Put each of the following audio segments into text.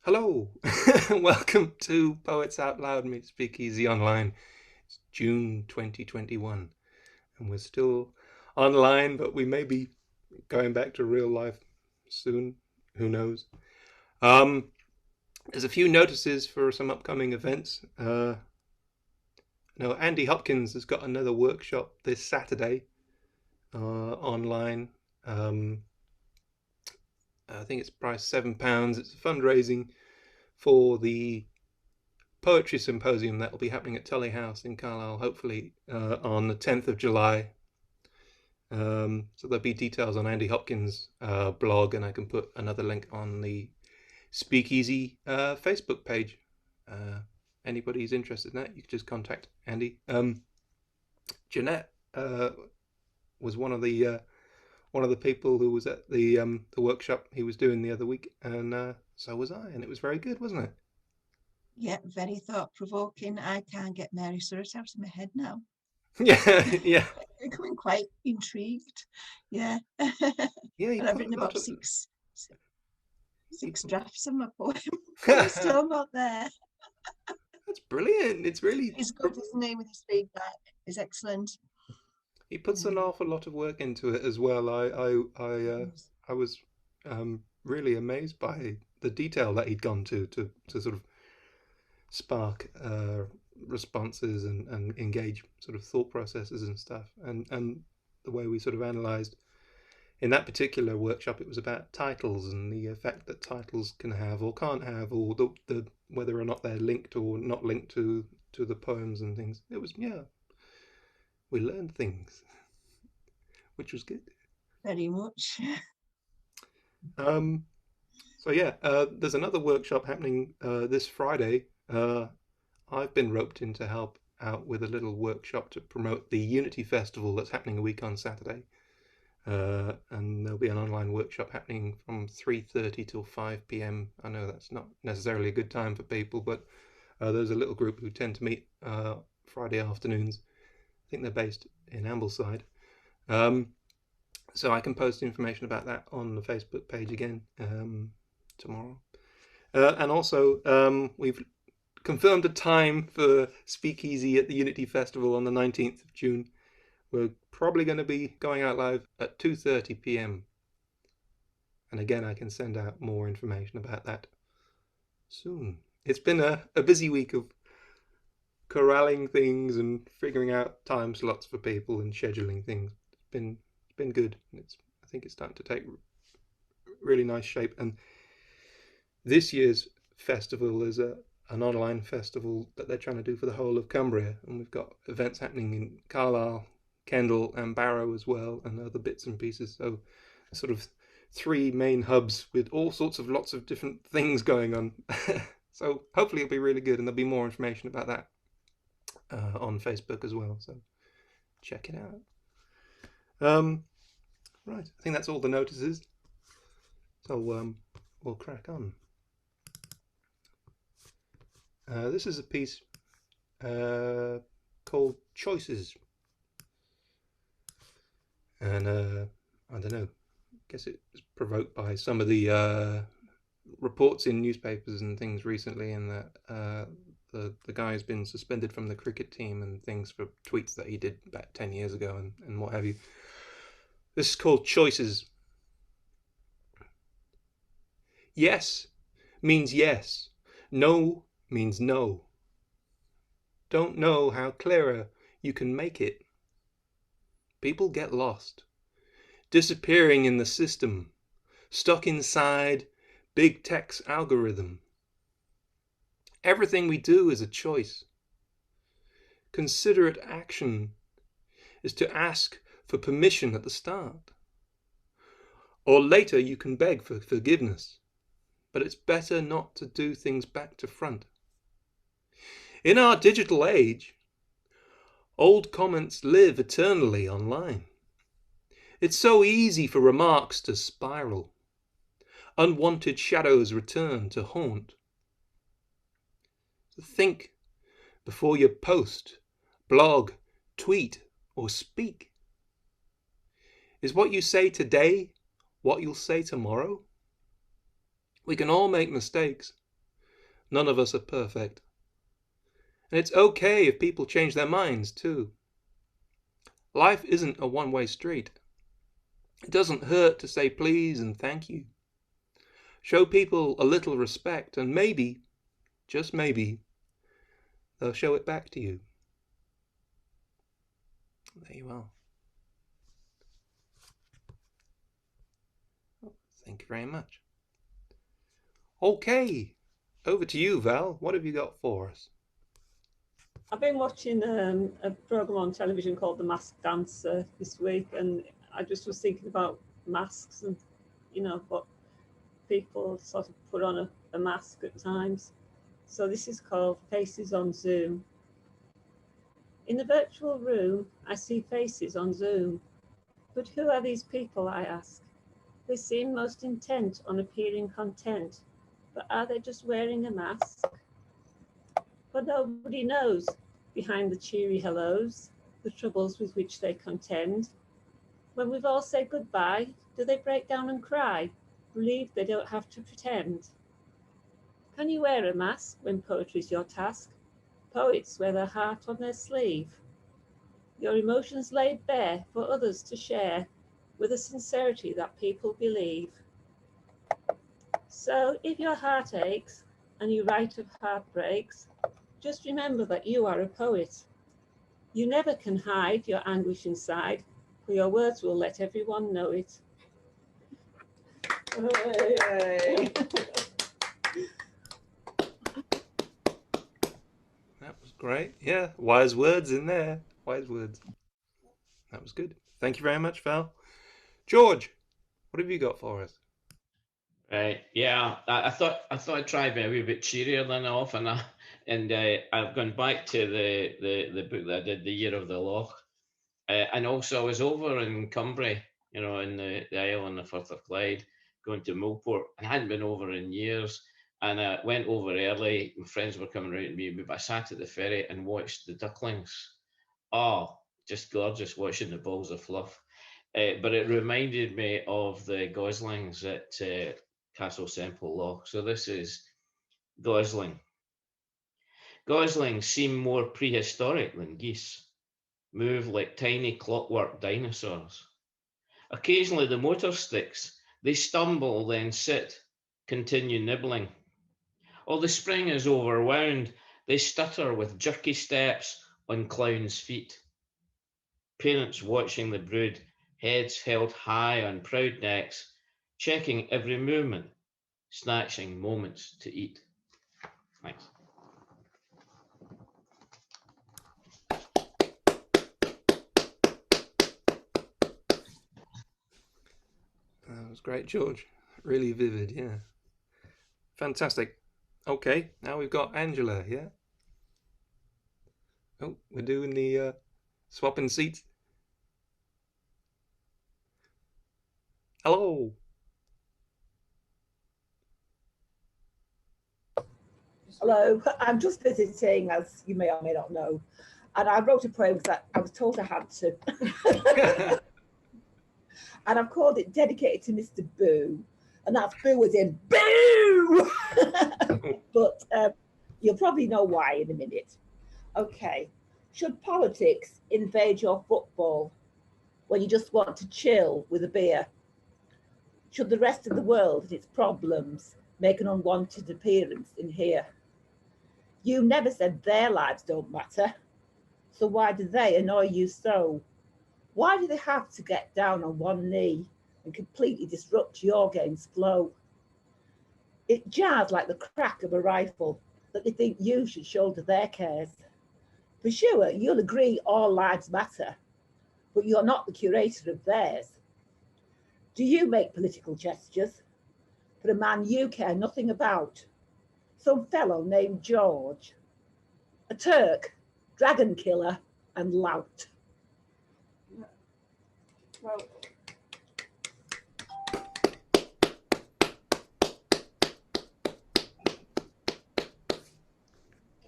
Hello, welcome to Poets Out Loud meet Speakeasy Online. It's June 2021, and we're still online, but we may be going back to real life soon. Who knows? Um, there's a few notices for some upcoming events. No, Andy Hopkins has got another workshop this Saturday online. Um, I think it's priced £7. It's fundraising for the poetry symposium that will be happening at Tully House in Carlisle, hopefully on the 10th of July. So there'll be details on Andy Hopkins' blog, and I can put another link on the SpeakEasy Facebook page. Anybody who's interested in that, you can just contact Andy. Jeanette was one of the people who was at the workshop he was doing the other week, and so was I, and it was very good, wasn't it? Yeah, very thought-provoking. I can't get Mary Stuart out of my head now. Yeah, yeah, I'm becoming quite intrigued. Yeah. yeah. He And I've put written a lot about of. He six put, drafts of my poem, but I'm still not there. That's brilliant. It's really. He's good, isn't he, with his feedback? He's excellent. He puts an Um, awful lot of work into it as well. I was really amazed by the detail that he'd gone to sort of spark responses and engage sort of thought processes and stuff, and the way we sort of analysed in that particular workshop, it was about titles and the effect that titles can have or can't have, or the whether or not they're linked or not linked to the poems and things. It was, yeah, we learned things, which was good. very much. Um, so yeah, there's another workshop happening this Friday. I've been roped in to help out with a little workshop to promote the Unity Festival that's happening a week on Saturday. And there'll be an online workshop happening from 3:30 till 5 p.m. I know that's not necessarily a good time for people, but there's a little group who tend to meet Friday afternoons. I think they're based in Ambleside. Um, so I can post information about that on the Facebook page again tomorrow. And also, we've confirmed a time for Speakeasy at the Unity Festival on the 19th of June. We're probably going to be going out live at 2:30 p.m. And again, I can send out more information about that soon. It's been a busy week of corralling things and figuring out time slots for people and scheduling things. It's been good. I think it's starting to take really nice shape. And this year's festival is an online festival that they're trying to do for the whole of Cumbria, and we've got events happening in Carlisle, Kendal, and Barrow as well, and other bits and pieces. So, sort of three main hubs with all sorts of lots of different things going on. So hopefully it'll be really good, and there'll be more information about that on Facebook as well. So check it out. Right, I think that's all the notices. So we'll crack on. This is a piece called Choices. And I don't know, I guess it was provoked by some of the reports in newspapers and things recently, and that the guy's been suspended from the cricket team and things for tweets that he did about 10 years ago and what have you. This is called Choices. Yes means yes. No means no. Don't know how clearer you can make it. People get lost, disappearing in the system, stuck inside big tech's algorithm. Everything we do is a choice. Considerate action is to ask for permission at the start. Or later you can beg for forgiveness, but it's better not to do things back to front. In our digital age, old comments live eternally online. It's so easy for remarks to spiral. Unwanted shadows return to haunt. So think before you post, blog, tweet, or speak. Is what you say today what you'll say tomorrow? We can all make mistakes. None of us are perfect. And it's okay if people change their minds, too. Life isn't a one-way street. It doesn't hurt to say please and thank you. Show people a little respect, and maybe, just maybe, they'll show it back to you. There you are. Thank you very much. Okay, over to you, Val. What have you got for us? I've been watching a program on television called The Masked Dancer this week, and I just was thinking about masks and, you know, what people sort of put on a mask at times. So this is called Faces on Zoom. In the virtual room, I see faces on Zoom. But who are these people, I ask? They seem most intent on appearing content, but are they just wearing a mask? But nobody knows, behind the cheery hellos, the troubles with which they contend. When we've all said goodbye, do they break down and cry, relieved they don't have to pretend? Can you wear a mask when poetry's your task? Poets wear their heart on their sleeve. Your emotions laid bare for others to share with a sincerity that people believe. So if your heart aches and you write of heartbreaks, just remember that you are a poet. You never can hide your anguish inside, for your words will let everyone know it. That was great. Yeah, wise words in there. Wise words. That was good. Thank you very much, Val. George, what have you got for us? Right. Yeah. I thought I'd try being a wee bit cheerier than often, and I've gone back to the book that I did, The Year of the Loch, and also I was over in Cumbria, you know, in the island of Firth of Clyde, going to Millport, and I hadn't been over in years. And I went over early. My friends were coming around to me, but I sat at the ferry and watched the ducklings. Oh, just gorgeous watching the balls of fluff. But it reminded me of the goslings at Castle Semple Loch. So this is gosling. Goslings seem more prehistoric than geese, move like tiny clockwork dinosaurs. Occasionally the motor sticks, they stumble, then sit, continue nibbling. Or the spring is overwound, they stutter with jerky steps on clown's feet. Parents watching the brood, heads held high on proud necks, checking every movement, snatching moments to eat. Thanks. That was great, George. Really vivid, yeah. Fantastic. Okay, now we've got Angela, yeah? Oh, we're doing the swapping seats. Hello. Hello, I'm just visiting, as you may or may not know, and I wrote a poem that I was told I had to. And I've called it Dedicated to Mr. Boo, and that's Boo as in Boo! But you'll probably know why in a minute. Okay, should politics invade your football when you just want to chill with a beer? Should the rest of the world and its problems make an unwanted appearance in here? You never said their lives don't matter, so why do they annoy you so? Why do they have to get down on one knee and completely disrupt your game's flow? It jars like the crack of a rifle that they think you should shoulder their cares. For sure, you'll agree all lives matter, but you're not the curator of theirs. Do you make political gestures for a man you care nothing about? Some fellow named George, a Turk, dragon killer, and lout. Well,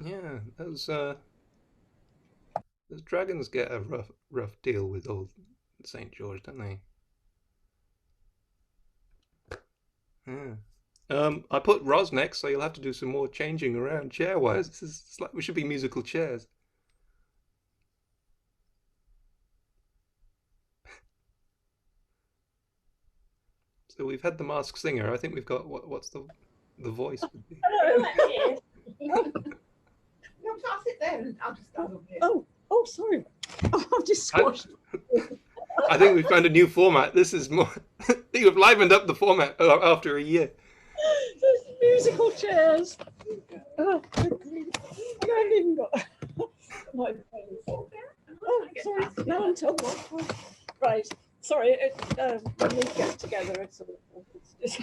Yeah, those dragons get a rough deal with old St. George, don't they? Yeah. I put Ros next, so you'll have to do some more changing around chair-wise. It's like we should be musical chairs. So we've had the Masked Singer. I think we've got what's the voice would be. Hello. No, I'll sit there and I'll just stand up here. Oh, sorry. I've just squashed. I think we found a new format. This is more. You've livened up the format after a year. Musical chairs. Oh, I haven't even got my phone. Oh, sorry. No, I'm told one. Right. Sorry. When we get together, it's just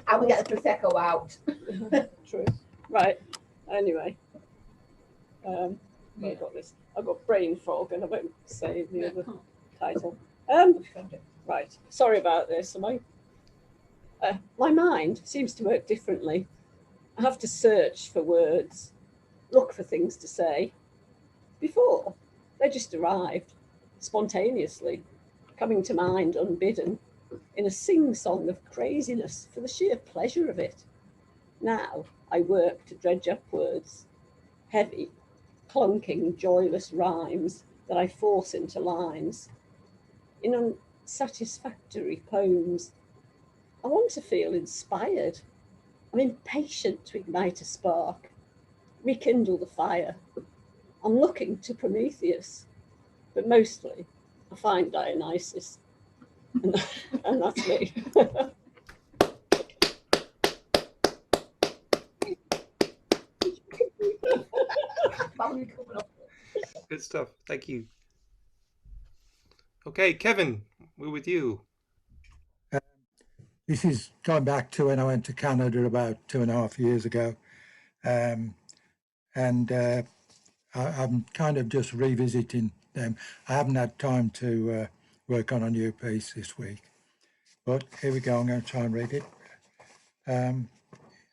And we get the Prosecco out. true. Right. Anyway. I got this. I've got brain fog, and I won't say the other title. Right. Sorry about this. My mind seems to work differently. I have to search for words, look for things to say. Before, they just arrived spontaneously, coming to mind unbidden, in a sing-song of craziness for the sheer pleasure of it. Now I work to dredge up words, heavy, clunking, joyless rhymes that I force into lines. In unsatisfactory poems, I want to feel inspired. I'm impatient to ignite a spark, rekindle the fire. I'm looking to Prometheus, but mostly I find Dionysus, and that's me. Good stuff. Thank you. Okay, Kevin, we're with you. This is going back to when I went to Canada about 2.5 years ago. I'm kind of just revisiting them. I haven't had time to work on a new piece this week. But here we go, I'm going to try and read it. And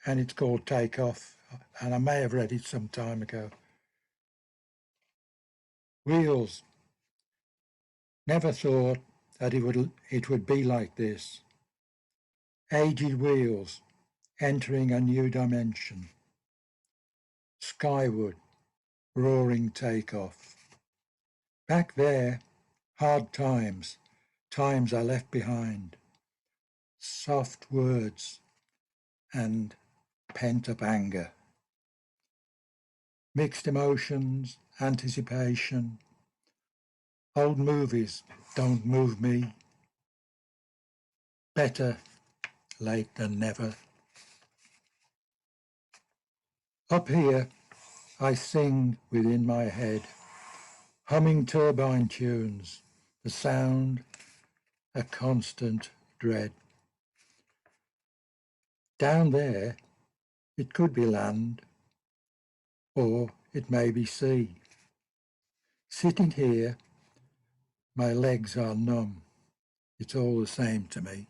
it's called Take Off, and I may have read it some time ago. Wheels. Never thought that it would be like this. Aged wheels entering a new dimension. Skyward, roaring takeoff. Back there, hard times, times I left behind. Soft words and pent-up anger. Mixed emotions, anticipation. Old movies don't move me. Better late than never. Up here, I sing within my head, humming turbine tunes, the sound, a constant dread. Down there, it could be land, or it may be sea. Sitting here, my legs are numb. It's all the same to me.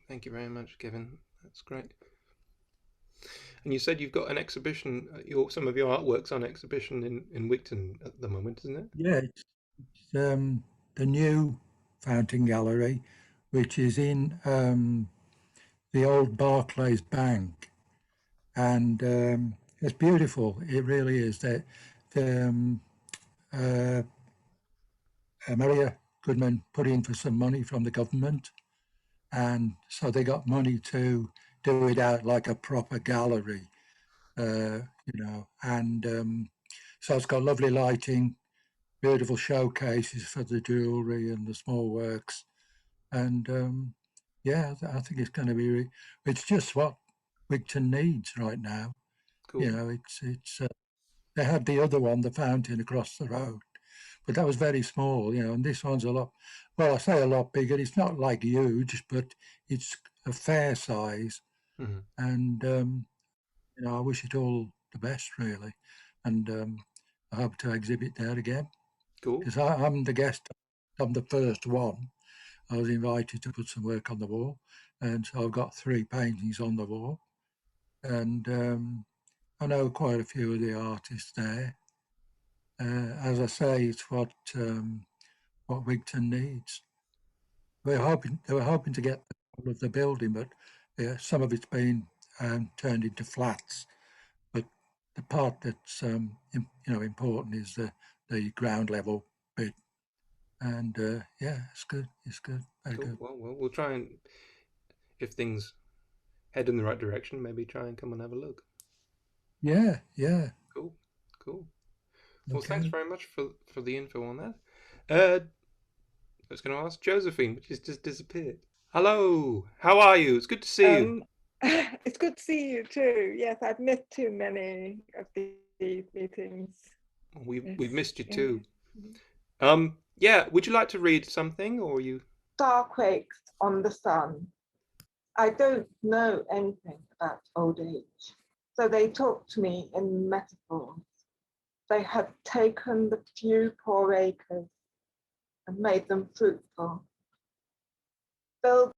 Thank you very much, Kevin. That's great. And you said you've got an exhibition, some of your artwork's on exhibition in Wigton at the moment, isn't it? Yeah, it's the new Fountain Gallery, which is in the old Barclays Bank, and it's beautiful. It really is. Maria Goodman put in for some money from the government, and so they got money to do it out like a proper gallery, and so it's got lovely lighting, beautiful showcases for the jewellery and the small works, and yeah, I think it's going to be. It's just what Wigton needs right now. Cool. You know, it's. They had the other one, the fountain across the road, but that was very small. You know, and this one's a lot. Well, I say a lot bigger. It's not like huge, but it's a fair size, and I wish it all the best, really, and I hope to exhibit there again. Cool. Because I'm the guest. I'm the first one. I was invited to put some work on the wall, and so I've got 3 paintings on the wall, and I know quite a few of the artists there. As I say, it's what Wigton needs. They were hoping to get the whole of the building, but some of it's been turned into flats. But the part that's important is the ground level bit. And yeah, it's good. It's good. Very Cool. good. Well, we'll try and, if things head in the right direction, maybe try and come and have a look. Yeah, yeah. Cool. Well, Okay. thanks very much for the info on that. I was going to ask Josephine, but she's just disappeared. Hello, how are you? It's good to see you. It's good to see you too. Yes, I've missed too many of these meetings. We've missed you Yeah. too. Yeah, would you like to read something, or you? Starquakes on the sun. I don't know anything about old age, so they talk to me in metaphors. They have taken the few poor acres and made them fruitful. Filled.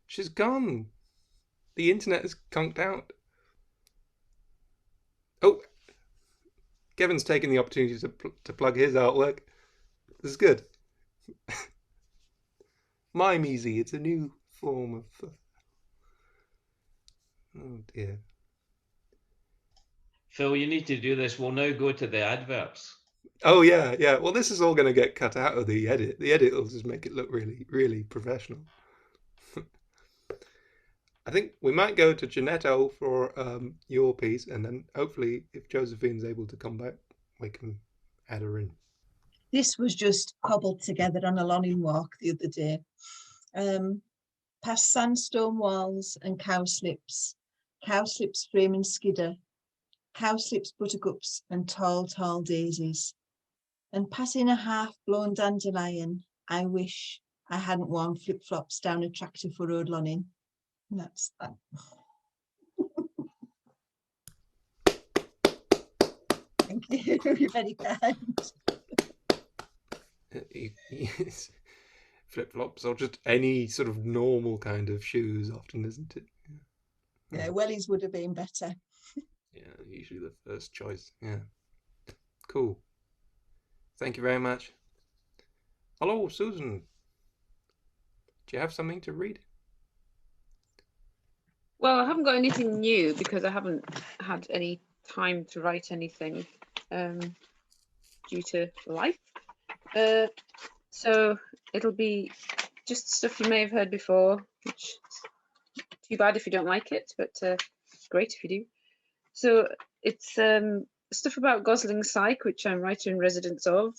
She's gone. The internet is conked out. Oh, Kevin's taking the opportunity to plug his artwork. This is good. Mime Easy. It's a new form of. Oh dear. Phil, you need to do this. We'll now go to the adverts. Oh yeah, yeah. Well, this is all going to get cut out of the edit. The edit will just make it look really, really professional. I think we might go to Janetto for your piece, and then hopefully, if Josephine's able to come back, we can add her in. This was just cobbled together on a lawn walk the other day. Past sandstone walls and cowslips framing skidder, cowslips, buttercups and tall daisies. And passing a half-blown dandelion, I wish I hadn't worn flip-flops down a tractor for road laning. And that's that. Thank you, you're very kind. Flip-flops or just any sort of normal kind of shoes often, isn't it? Yeah, wellies would have been better. Yeah, usually the first choice. Yeah. Cool. Thank you very much. Hello, Susan. Do you have something to read? Well, I haven't got anything new because I haven't had any time to write anything due to life. So it'll be just stuff you may have heard before, which is too bad if you don't like it, but great if you do. So it's stuff about Gosling Psych, which I'm writer in residence of,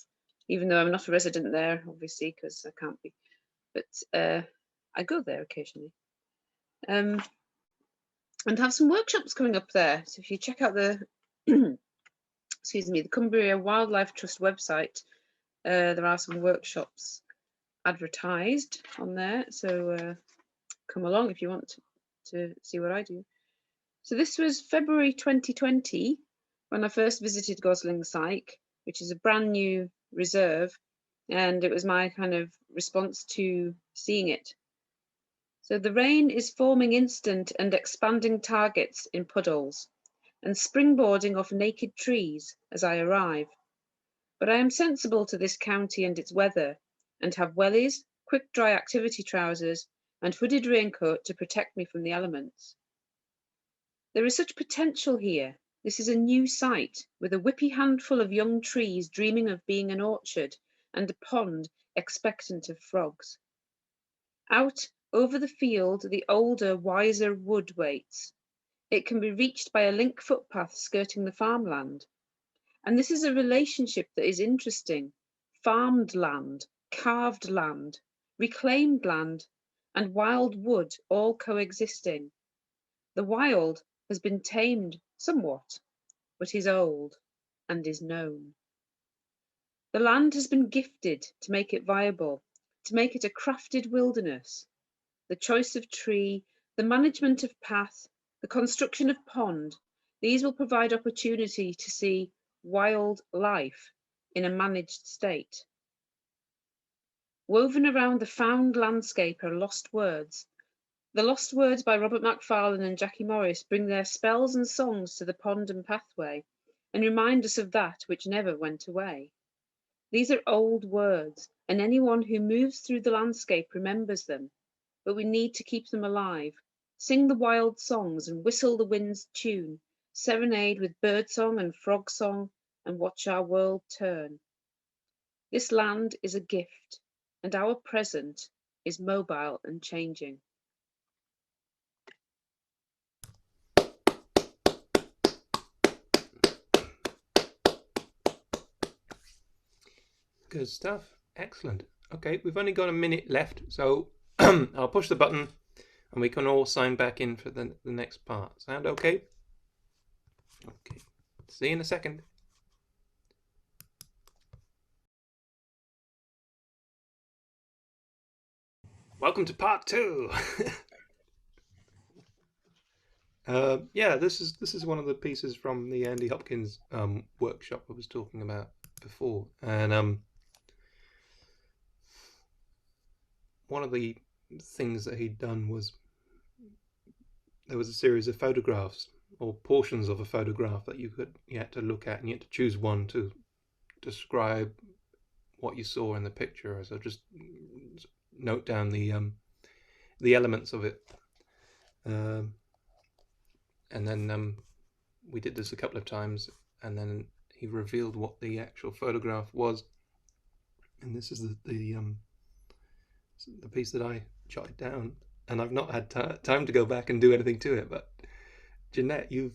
even though I'm not a resident there, obviously, because I can't be. But I go there occasionally. And have some workshops coming up there. So if you check out the excuse me, the Cumbria Wildlife Trust website, there are some workshops advertised on there. So come along if you want to see what I do. So this was February 2020 when I first visited Gosling Psych, which is a brand new reserve, and it was my kind of response to seeing it. So the rain is forming instant and expanding targets in puddles and springboarding off naked trees as I arrive. But I am sensible to this county and its weather and have wellies, quick dry activity trousers and hooded raincoat to protect me from the elements. There is such potential here. This is a new site with a whippy handful of young trees dreaming of being an orchard and a pond expectant of frogs. Out over the field, the older, wiser wood waits. It can be reached by a link footpath skirting the farmland. And this is a relationship that is interesting. Farmed land, carved land, reclaimed land, and wild wood all coexisting. The wild has been tamed somewhat, but is old and is known. The land has been gifted to make it viable, to make it a crafted wilderness. The choice of tree, the management of path, the construction of pond, these will provide opportunity to see wild life in a managed state. Woven around the found landscape are lost words, The Lost Words by Robert Macfarlane and Jackie Morris bring their spells and songs to the pond and pathway and remind us of that which never went away. These are old words, and anyone who moves through the landscape remembers them, but we need to keep them alive. Sing the wild songs and whistle the wind's tune, serenade with birdsong and frog song, and watch our world turn. This land is a gift, and our present is mobile and changing. Good stuff. Excellent. Okay, we've only got a minute left, so I'll push the button and we can all sign back in for the next part. Sound okay? Okay. See you in a second. Welcome to part 2. Yeah, this is one of the pieces from the Andy Hopkins workshop I was talking about before, and one of the things that he'd done was there was a series of photographs or portions of a photograph that you had to look at, and you had to choose one to describe what you saw in the picture. So just note down the elements of it, and then we did this a couple of times, and then he revealed what the actual photograph was, and this is the piece that I jotted down, and I've not had time to go back and do anything to it. But Jeanette, you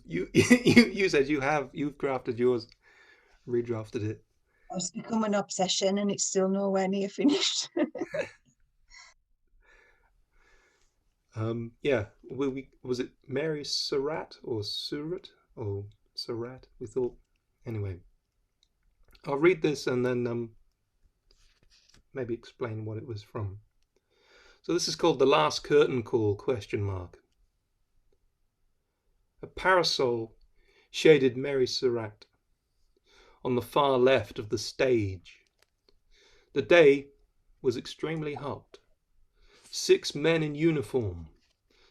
said you've crafted yours, redrafted it. It's become an obsession, and it's still nowhere near finished. Yeah, was it Mary Surratt or Surratt or Surratt? We thought. Anyway, I'll read this and then maybe explain what it was from. So this is called The Last Curtain Call, ? A parasol shaded Mary Surratt on the far left of the stage. The day was extremely hot. 6 men in uniform,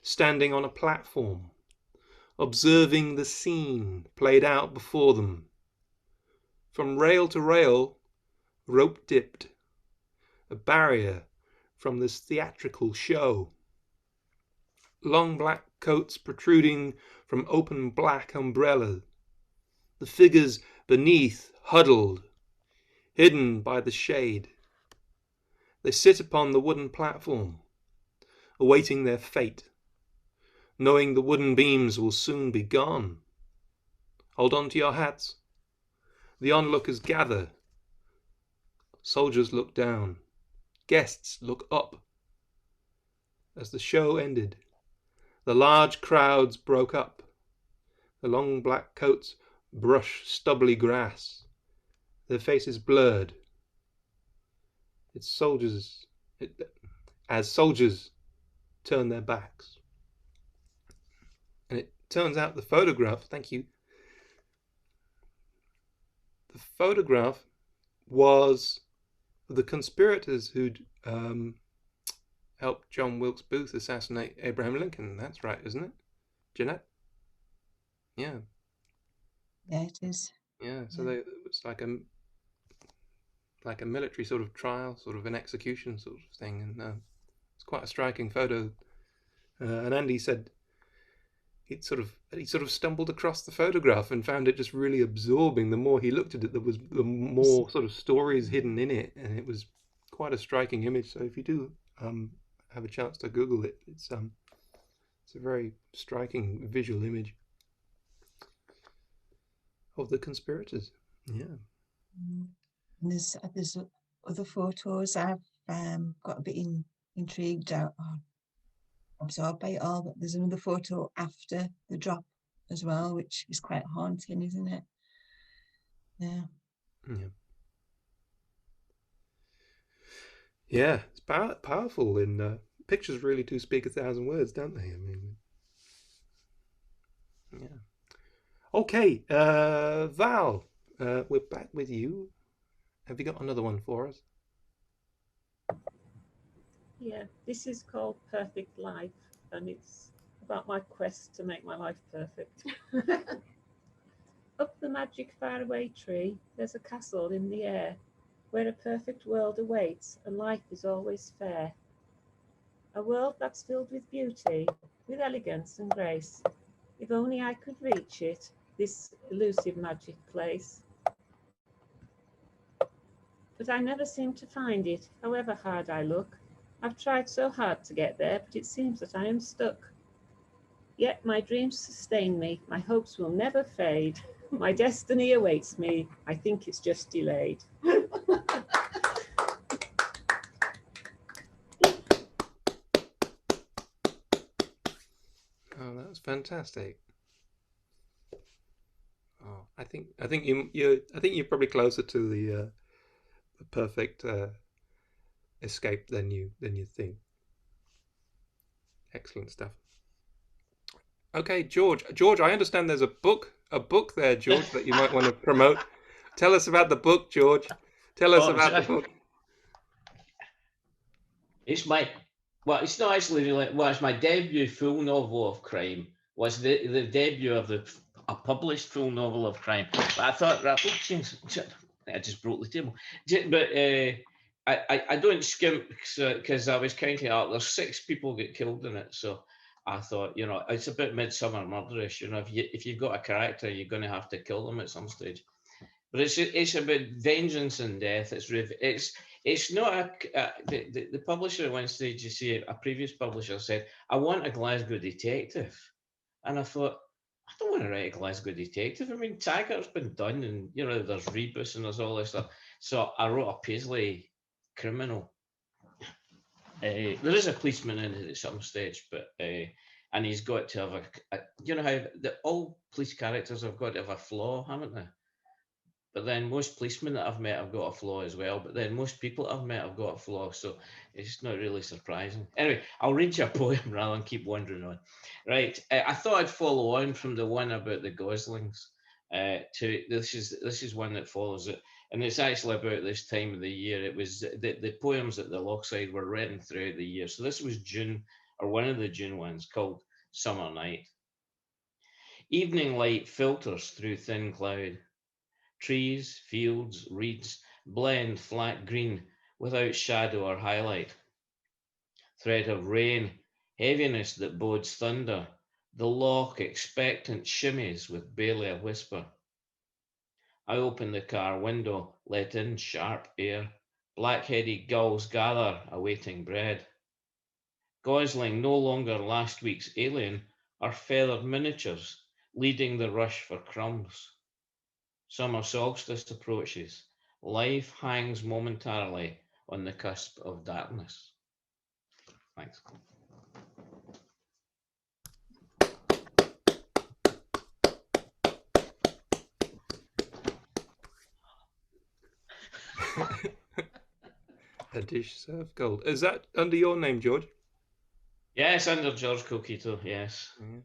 standing on a platform, observing the scene played out before them. From rail to rail, rope dipped, a barrier from this theatrical show. Long black coats protruding from open black umbrellas. The figures beneath huddled, hidden by the shade. They sit upon the wooden platform, awaiting their fate, knowing the wooden beams will soon be gone. Hold on to your hats. The onlookers gather. Soldiers look down. Guests look up. As the show ended, the large crowds broke up. The long black coats brush stubbly grass. Their faces blurred. As soldiers turn their backs. And it turns out the photograph, thank you, the photograph was the conspirators who'd helped John Wilkes Booth assassinate Abraham Lincoln. That's right, isn't it, Jeanette? Yeah. Yeah, it is. Yeah, so it was like a military sort of trial, sort of an execution sort of thing, and it's quite a striking photo. And Andy said he sort of stumbled across the photograph and found it just really absorbing. The more he looked at it, the more sort of stories hidden in it, and it was quite a striking image. So if you do have a chance to Google it, it's a very striking visual image of the conspirators. Yeah. And there's other photos I've got a bit intrigued out on, absorbed by it all, but there's another photo after the drop as well, which is quite haunting, isn't it? Yeah. Yeah, it's powerful, and pictures really do speak 1,000 words, don't they? I mean, yeah. Okay, Val, we're back with you. Have you got another one for us? Yeah, this is called Perfect Life. and it's about my quest to make my life perfect. Up the magic faraway tree, there's a castle in the air, where a perfect world awaits and life is always fair. A world that's filled with beauty, with elegance and grace. If only I could reach it, this elusive magic place. But I never seem to find it, however hard I look. I've tried so hard to get there, but it seems that I am stuck. Yet my dreams sustain me, my hopes will never fade. My destiny awaits me, I think it's just delayed. Oh, that's fantastic. Oh, I think you're probably closer to the perfect escape than you think. Excellent stuff. Okay, George. George, I understand there's a book there, George, that you might want to promote. Tell us about the book, George. Tell us about the book. It's it's not actually really, well, it's my debut full novel of crime. Was the debut of a published full novel of crime. But I thought, right, I just broke the table. But I don't skimp because I was counting out. There's 6 people get killed in it, so I thought, you know, it's a bit Midsummer Murderish. You know, if you've got a character, you're going to have to kill them at some stage. But it's about vengeance and death. It's not the publisher at one stage, you see, a previous publisher said, I want a Glasgow detective. And I thought, I don't want to write a Glasgow detective. I mean, Taggart's been done, and you know, there's Rebus and there's all this stuff. So I wrote a Paisley criminal. There is a policeman in it at some stage, but and he's got to have you know how all police characters have got to have a flaw, haven't they? But then most policemen that I've met have got a flaw as well. But then most people that I've met have got a flaw. So it's not really surprising. Anyway, I'll read you a poem rather than keep wandering on. Right. I thought I'd follow on from the one about the goslings. To this is one that follows it. And it's actually about this time of the year. It was the poems at the Lochside were written throughout the year. So this was June, or one of the June ones, called Summer Night. Evening light filters through thin cloud. Trees, fields, reeds blend flat green without shadow or highlight. Threat of rain, heaviness that bodes thunder, the loch expectant shimmies with barely a whisper. I open the car window, let in sharp air. Black-headed gulls gather, awaiting bread. Gosling, no longer last week's alien, are feathered miniatures, leading the rush for crumbs. Summer solstice approaches. Life hangs momentarily on the cusp of darkness. Thanks. A dish served cold. Is that under your name, George? Yes, under George Coquito, yes. Mm-hmm.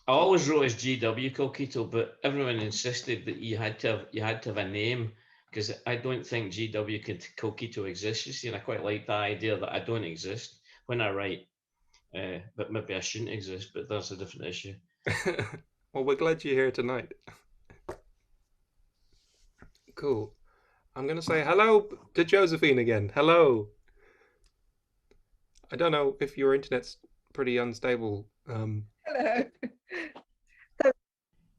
I always wrote as GW Coquito, but everyone insisted that you had to have a name, because I don't think GW Coquito exists. You see, and I quite like the idea that I don't exist when I write. But maybe I shouldn't exist, but that's a different issue. Well, we're glad you're here tonight. Cool. I'm going to say hello to Josephine again. Hello. I don't know if your internet's pretty unstable. Hello.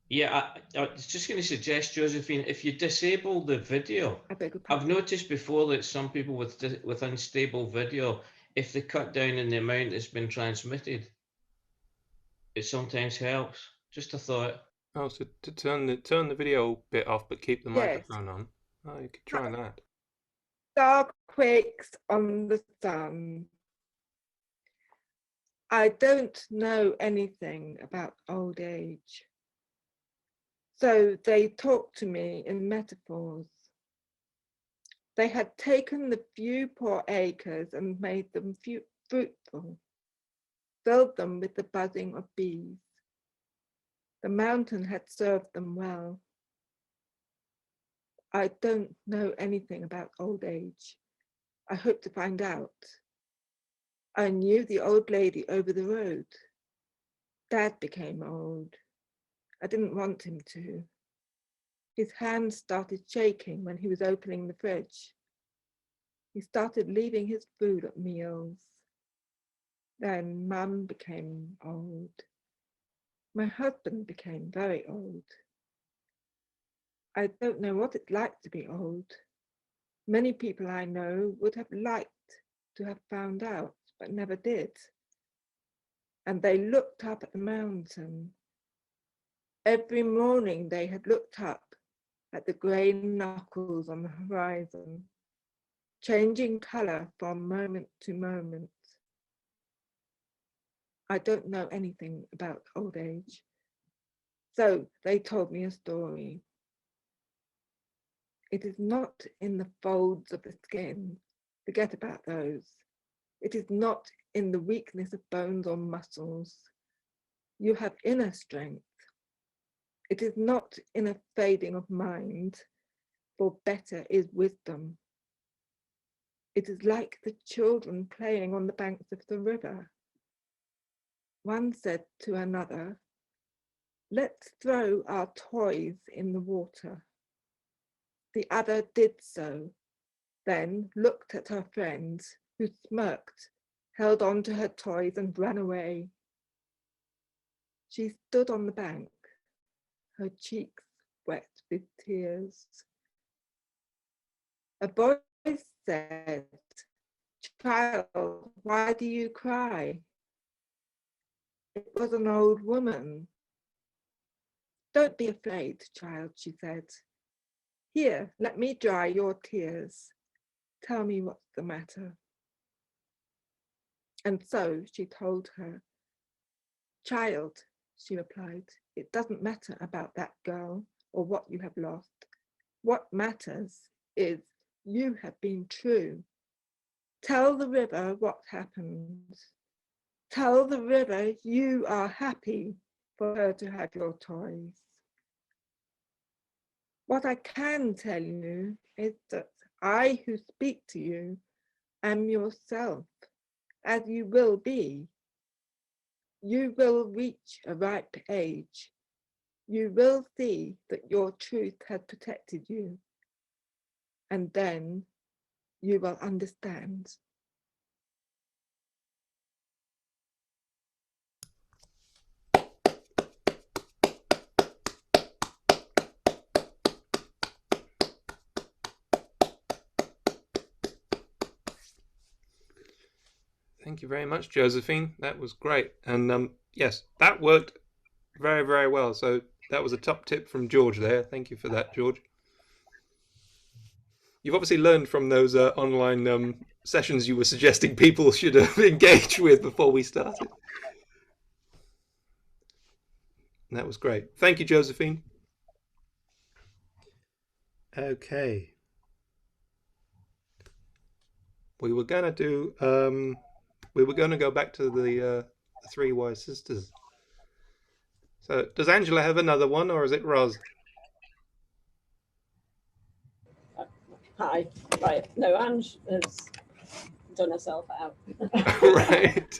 Yeah, I was just going to suggest, Josephine, if you disable the video, I've noticed before that some people with unstable video, if they cut down in the amount that's been transmitted, it sometimes helps. Just a thought. Oh, so to turn the video bit off, but keep the microphone on. Oh, you could try that. Dark quakes on the sun. I don't know anything about old age. So they talked to me in metaphors. They had taken the few poor acres and made them fruitful, filled them with the buzzing of bees. The mountain had served them well. I don't know anything about old age. I hope to find out. I knew the old lady over the road. Dad became old. I didn't want him to. His hands started shaking when he was opening the fridge. He started leaving his food at meals. Then Mum became old. My husband became very old. I don't know what it's like to be old. Many people I know would have liked to have found out, but never did. And they looked up at the mountain. Every morning they had looked up at the grey knuckles on the horizon, changing colour from moment to moment. I don't know anything about old age. So they told me a story. It is not in the folds of the skin. Forget about those. It is not in the weakness of bones or muscles. You have inner strength. It is not in a fading of mind, for better is wisdom. It is like the children playing on the banks of the river. One said to another, "Let's throw our toys in the water." The other did so, then looked at her friends, who smirked, held on to her toys and ran away. She stood on the bank, her cheeks wet with tears. A voice said, "Child, why do you cry?" It was an old woman. "Don't be afraid, child," she said. "Here, let me dry your tears. Tell me what's the matter." And so she told her. "Child," she replied, "it doesn't matter about that girl or what you have lost. What matters is you have been true. Tell the river what happened. Tell the river you are happy for her to have your toys. What I can tell you is that I who speak to you am yourself, as you will be. You will reach a ripe age. You will see that your truth has protected you. And then you will understand." Thank you very much, Josephine. That was great. And yes, that worked very, very well. So that was a top tip from George there. Thank you for that, George. You've obviously learned from those online sessions you were suggesting people should engage with before we started. And that was great. Thank you, Josephine. Okay. We were going to go back to the Three Wise Sisters. So does Angela have another one, or is it Roz? Hi. Right. No, Ange has done herself out. Right.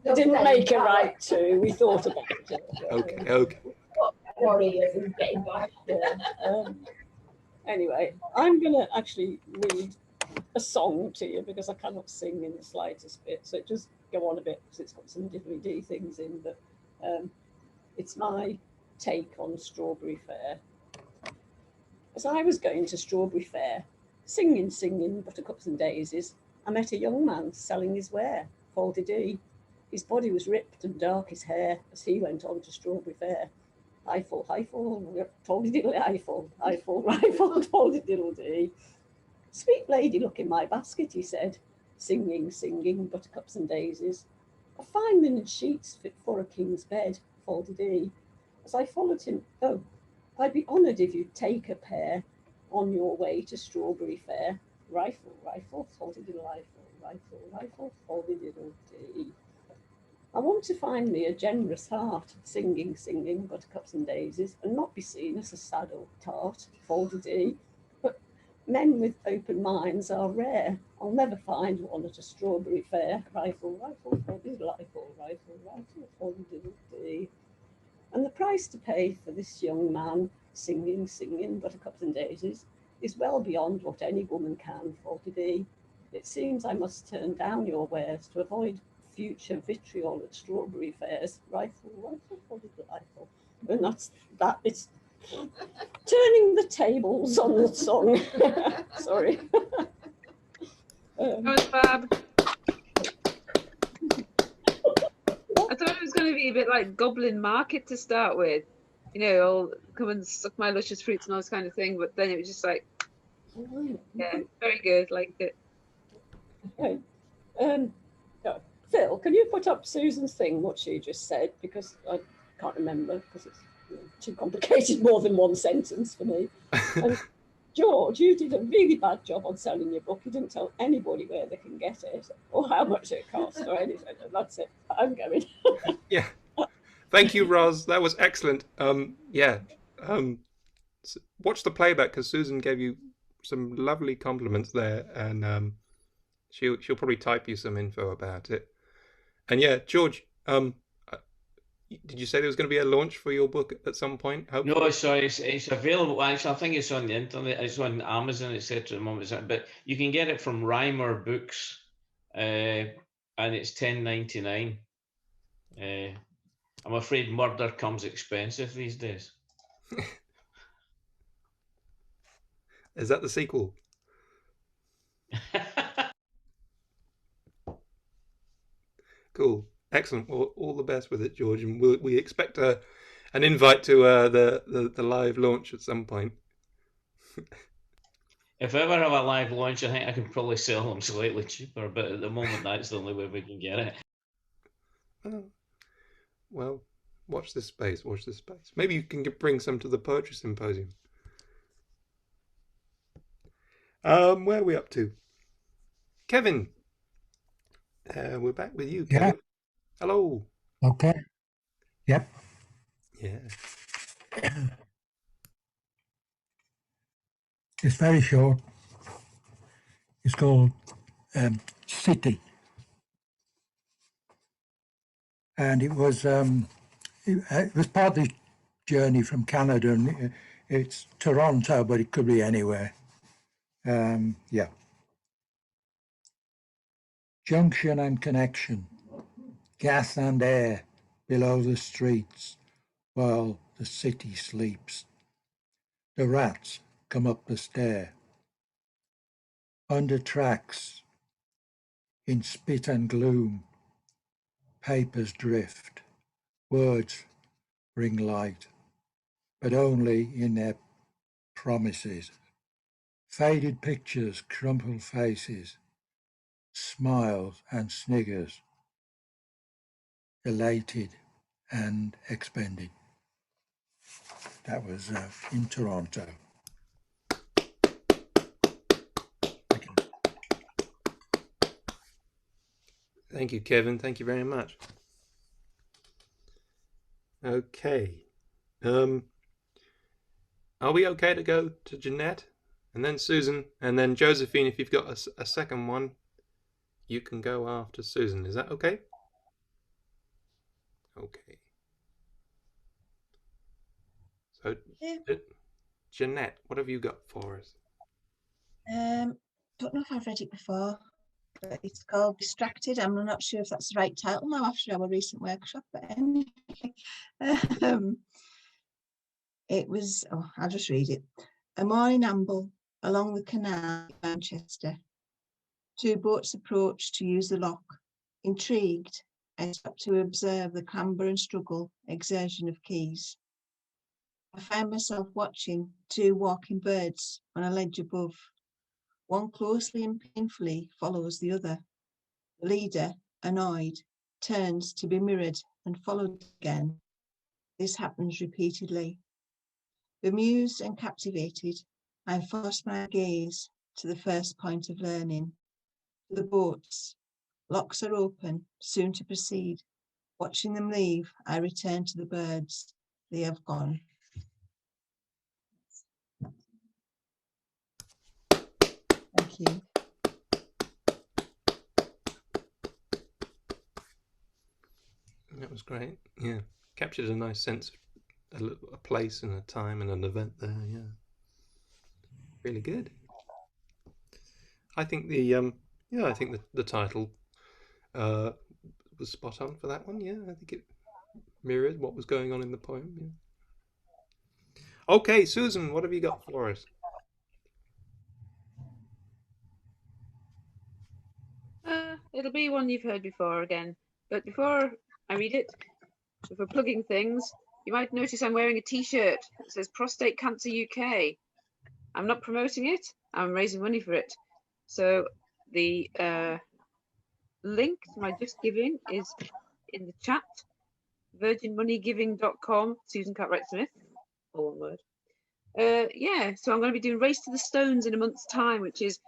They didn't make a right to. We thought about it. Okay. Warriors and getting back. Anyway, I'm going to actually read a song to you because I cannot sing in the slightest bit. So just go on a bit because it's got some DVD things in. But it's my take on Strawberry Fair. As I was going to Strawberry Fair, singing buttercups and daisies, I met a young man selling his ware, Fol-de-dee. His body was ripped and dark his hair as he went on to Strawberry Fair. Hi fall, toldy-diddly, hi fall, toldy-diddle-dee. Sweet lady, look in my basket, he said, singing buttercups and daisies. A fine linen sheets fit for a king's bed, Fol-de-dee. As I followed him, I'd be honoured if you'd take a pair on your way to Strawberry Fair. Rifle, toldy-diddle, rifle, toldy-diddle-dee. I want to find me a generous heart, singing buttercups and daisies, and not be seen as a sad old tart, Fol-de-dee. But men with open minds are rare. I'll never find one at a Strawberry Fair. Rifle, toldy-diddle, rifle, pay for this young man singing buttercups and daisies is well beyond what any woman can afford to be. It seems I must turn down your wares to avoid future vitriol at strawberry fairs. Rifle, what is the rifle? And that's that. It's turning the tables on the song. Sorry. That was fab. I thought it was going to be a bit like Goblin Market to start with. You know, I'll come and suck my luscious fruits and all this kind of thing. But then it was just like, yeah, very good. Liked it. Okay. Phil, can you put up Susan's thing, what she just said? Because I can't remember, because it's too complicated, more than one sentence for me. And George, you did a really bad job on selling your book. You didn't tell anybody where they can get it or how much it costs or anything. That's it. I'm going. Yeah. Thank you, Roz. That was excellent. Watch the playback because Susan gave you some lovely compliments there, and she'll probably type you some info about it. And yeah, George, did you say there was going to be a launch for your book at some point? Hopefully? No, sorry, it's available. Actually, I think it's on the internet. It's on Amazon, etc. At the moment, but you can get it from Reimer Books, and it's $10.99. I'm afraid murder comes expensive these days. Is that the sequel? Cool, excellent. Well, all the best with it, George, and we expect an invite to the live launch at some point. If I ever have a live launch, I think I can probably sell them slightly cheaper, but at the moment, that's the only way we can get it. Oh, well, watch this space. Watch this space. Maybe you can bring some to the Poetry Symposium. Where are we up to? Kevin. We're back with you, Kevin. Yeah. Hello. Okay. Yep. Yeah. It's very short. It's called City. And it was part of the journey from Canada, and it's Toronto, but it could be anywhere. Yeah. Junction and connection, gas and air below the streets while the city sleeps. The rats come up the stair. Under tracks, in spit and gloom, papers drift, words bring light, but only in their promises. Faded pictures, crumpled faces, smiles and sniggers, elated and expended. That was in Toronto. Thank you, Kevin. Thank you very much. Okay. Are we okay to go to Jeanette and then Susan and then Josephine? If you've got a second one, you can go after Susan. Is that okay? Okay. So, Yeah. Jeanette, what have you got for us? Don't know if I've read it before, but it's called Distracted. I'm not sure if that's the right title now after our recent workshop, but anyway. It was, I'll just read it. A morning amble along the canal in Manchester. Two boats approached to use the lock. Intrigued, I stopped to observe the clamber and struggle, exertion of keys. I found myself watching two walking birds on a ledge above. One closely and painfully follows the other. The leader, annoyed, turns to be mirrored and followed again. This happens repeatedly. Bemused and captivated, I forced my gaze to the first point of learning. The boats. Locks are open, soon to proceed. Watching them leave, I return to the birds. They have gone. Thank you. That was great. Yeah, captured a nice sense a place and a time and an event there. Yeah, really good. I think the title was spot on for that one. Yeah, I think it mirrored what was going on in the poem. Yeah. Okay, Susan, what have you got for us? It'll be one you've heard before again. But before I read it, if we're plugging things, you might notice I'm wearing a t-shirt that says Prostate Cancer UK. I'm not promoting it, I'm raising money for it. So the link to my Just Giving is in the chat, virginmoneygiving.com, Susan Cartwright Smith, all one word. Yeah, so I'm going to be doing Race to the Stones in a month's time, which is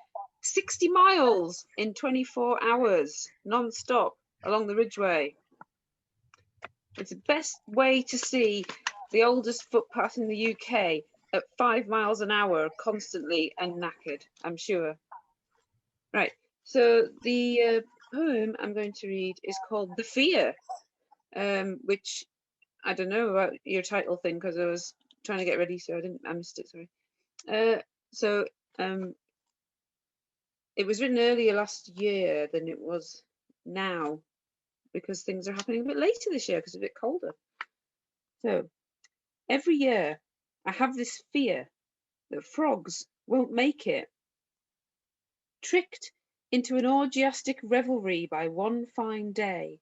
60 miles in 24 hours, non-stop, along the Ridgeway. It's the best way to see the oldest footpath in the UK at 5 miles an hour, constantly and knackered, I'm sure. Right, so the poem I'm going to read is called The Fear, which I don't know about your title thing because I was trying to get ready, so I missed it, sorry. It was written earlier last year than it was now because things are happening a bit later this year because it's a bit colder. So, every year I have this fear that frogs won't make it. Tricked into an orgiastic revelry by one fine day,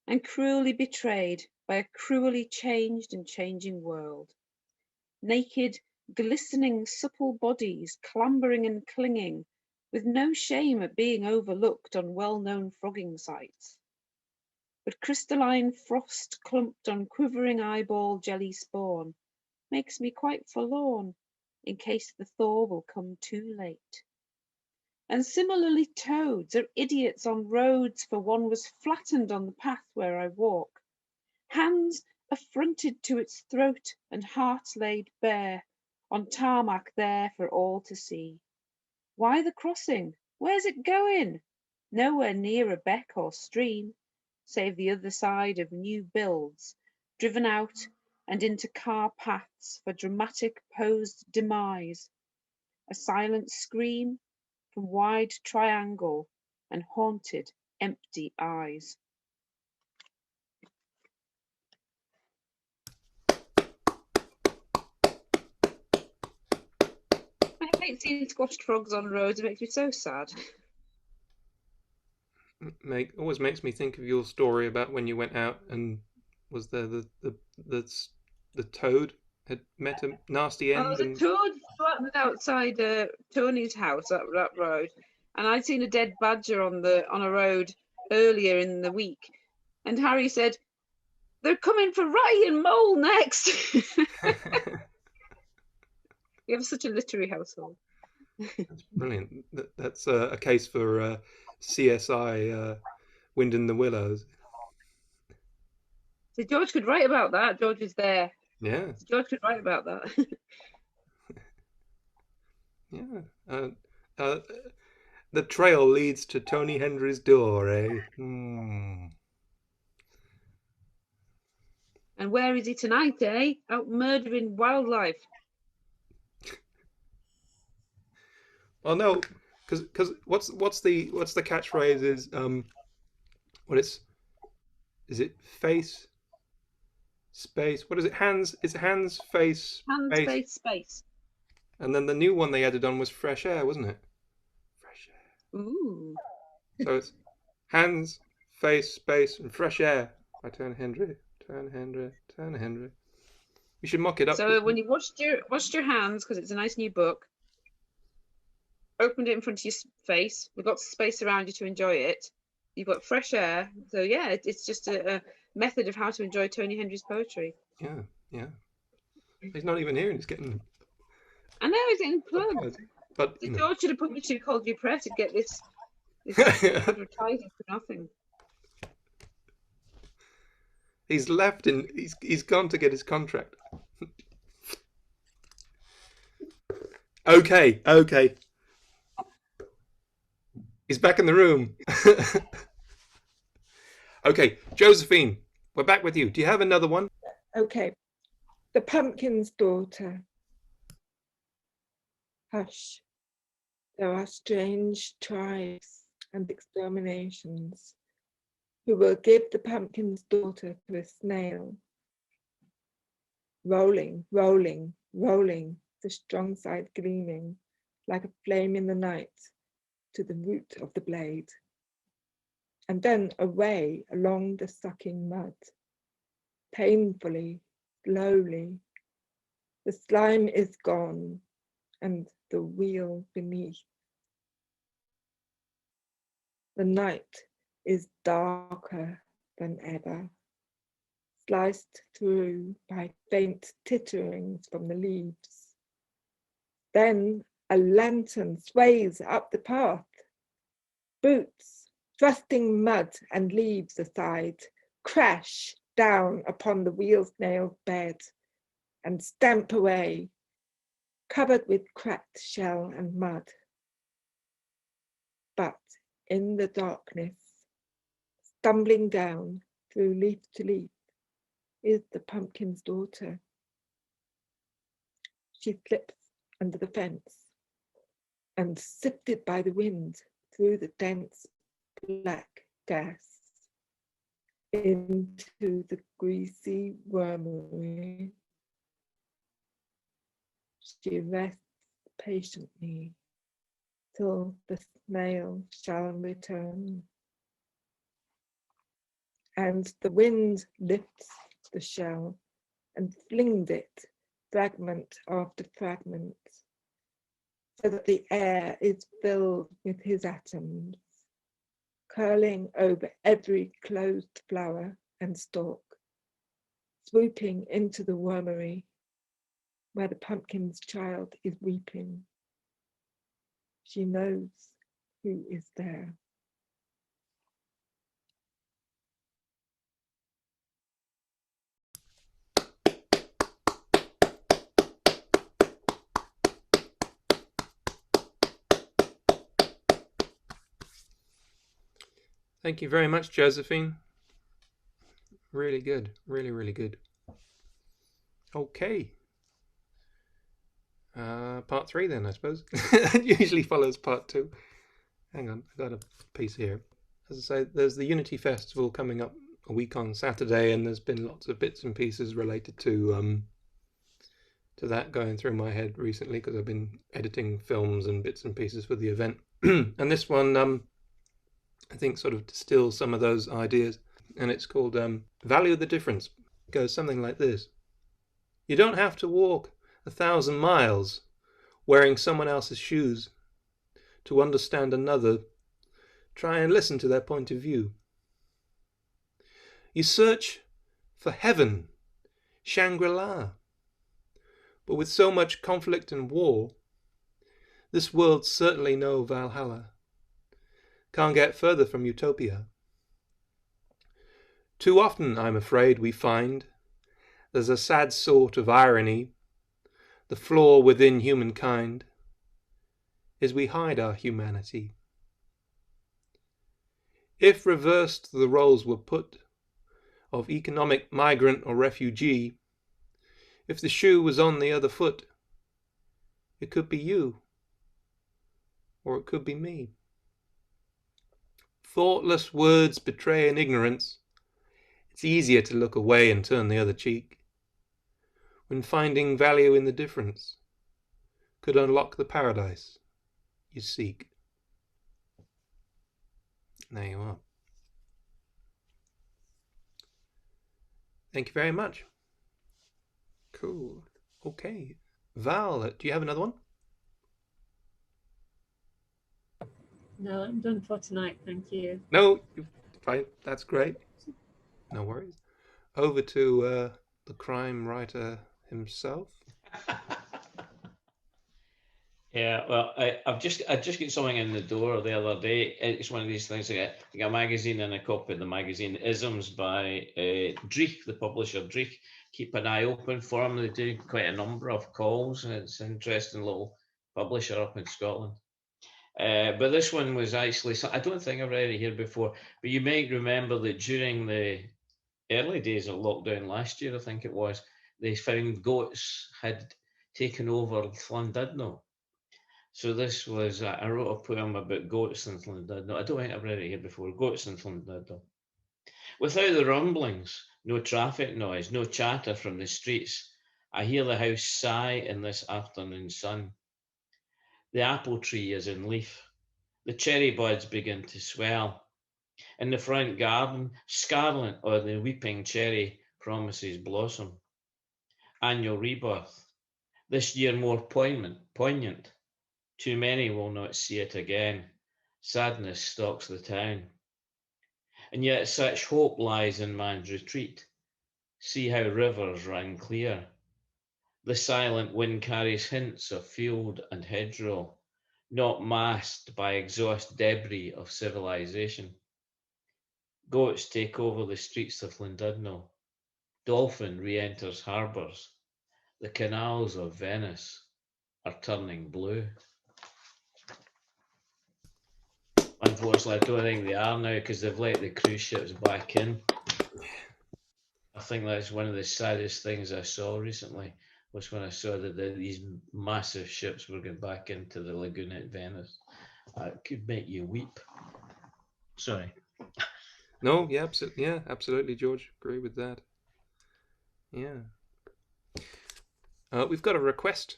and cruelly betrayed by a cruelly changed and changing world. Naked, glistening, supple bodies clambering and clinging, with no shame at being overlooked on well-known frogging sites. But crystalline frost clumped on quivering eyeball jelly spawn makes me quite forlorn in case the thaw will come too late. And similarly toads are idiots on roads, for one was flattened on the path where I walk. Hands affronted to its throat and hearts laid bare, on tarmac there for all to see. Why the crossing? Where's it going? Nowhere near a beck or stream, save the other side of new builds, driven out and into car paths for dramatic posed demise. A silent scream from wide triangle and haunted empty eyes. I hate seeing squashed frogs on roads. It makes me so sad. Always makes me think of your story about when you went out and was there the toad had met a nasty end. Oh, the toad flattened outside Tony's house up that road, and I'd seen a dead badger on a road earlier in the week, and Harry said, "They're coming for Ratty and Mole next." We have such a literary household. That's brilliant. That's a case for CSI Wind in the Willows. So George could write about that. George is there. Yeah. So George could write about that. Yeah. The trail leads to Tony Hendry's door, eh? Mm. And where is he tonight, eh? Out murdering wildlife. Well, no, because what's the catchphrase is is it face space, what is it, hands, it's hands face Space. and then the new one they added on was fresh air, wasn't it? Fresh air. Ooh. So it's hands face space and fresh air by Turner Hendry. You should mock it up. So when you washed your hands, because it's a nice new book, opened it in front of your face with lots of space around you to enjoy it, you've got fresh air. So yeah, it's just a method of how to enjoy Tony Hendry's poetry. Yeah. He's not even here and he's getting... I know, he's getting plugged. But George should have put me to Cold You Press to get this advertising for nothing. He's left and he's gone to get his contract. Okay. He's back in the room. Okay, Josephine, we're back with you. Do you have another one? Okay. The pumpkin's daughter. Hush, there are strange tribes and exterminations who will give the pumpkin's daughter to a snail. Rolling, rolling, rolling, the strong side gleaming like a flame in the night to the root of the blade. And then away along the sucking mud, painfully, slowly, the slime is gone and the wheel beneath. The night is darker than ever, sliced through by faint titterings from the leaves. Then a lantern sways up the path. Boots, thrusting mud and leaves aside, crash down upon the wheel-snail's bed and stamp away, covered with cracked shell and mud. But in the darkness, stumbling down through leaf to leaf, is the pumpkin's daughter. She slips under the fence and, sifted by the wind through the dense black gas, into the greasy wormery. She rests patiently till the snail shall return. And the wind lifts the shell and flings it fragment after fragment, so that the air is filled with his atoms, curling over every closed flower and stalk, swooping into the wormery where the pumpkin's child is weeping. She knows who is there. Thank you very much, Josephine. Really good. Really, really good. Okay. Part 3 then, I suppose. It usually follows part 2. Hang on, I got a piece here. As I say, there's the Unity Festival coming up a week on Saturday, and there's been lots of bits and pieces related to that going through my head recently, because I've been editing films and bits and pieces for the event. And this one, I think, sort of distills some of those ideas, and it's called Value the Difference. It goes something like this. You don't have to walk 1,000 miles wearing someone else's shoes to understand another. Try and listen to their point of view. You search for heaven, Shangri-La, but with so much conflict and war, this world's certainly no Valhalla. Can't get further from utopia. Too often, I'm afraid, we find there's a sad sort of irony. The flaw within humankind is we hide our humanity. If reversed the roles were put of economic migrant or refugee, if the shoe was on the other foot, it could be you, or it could be me. Thoughtless words betray an ignorance. It's easier to look away and turn the other cheek, when finding value in the difference could unlock the paradise you seek. There you are. Thank you very much. Cool. Okay. Val, do you have another one? No, I'm done for tonight. Thank you. No, fine. That's great. No worries. Over to the crime writer himself. Yeah, well, I just got something in the door the other day. It's one of these things. I got a magazine and a copy of the magazine Isms by Dreich, the publisher Dreich. Keep an eye open for them. They do quite a number of calls, and it's an interesting little publisher up in Scotland. But this one was actually, I don't think I've read it here before, but you may remember that during the early days of lockdown last year, I think it was, they found goats had taken over Llandudno. So this was, I wrote a poem about goats in Llandudno. I don't think I've read it here before. Goats in Llandudno. Without the rumblings, no traffic noise, no chatter from the streets, I hear the house sigh in this afternoon sun. The apple tree is in leaf. The cherry buds begin to swell. In the front garden, scarlet or the weeping cherry promises blossom. Annual rebirth. This year more poignant. Too many will not see it again. Sadness stalks the town. And yet such hope lies in man's retreat. See how rivers run clear. The silent wind carries hints of field and hedgerow, not masked by exhaust debris of civilization. Goats take over the streets of Llandudno. Dolphin re-enters harbours. The canals of Venice are turning blue. Unfortunately, I don't think they are now because they've let the cruise ships back in. I think that's one of the saddest things I saw recently, was when I saw that these massive ships were going back into the lagoon at Venice. It could make you weep. Sorry. No, yeah, absolutely, George. Agree with that. Yeah. We've got a request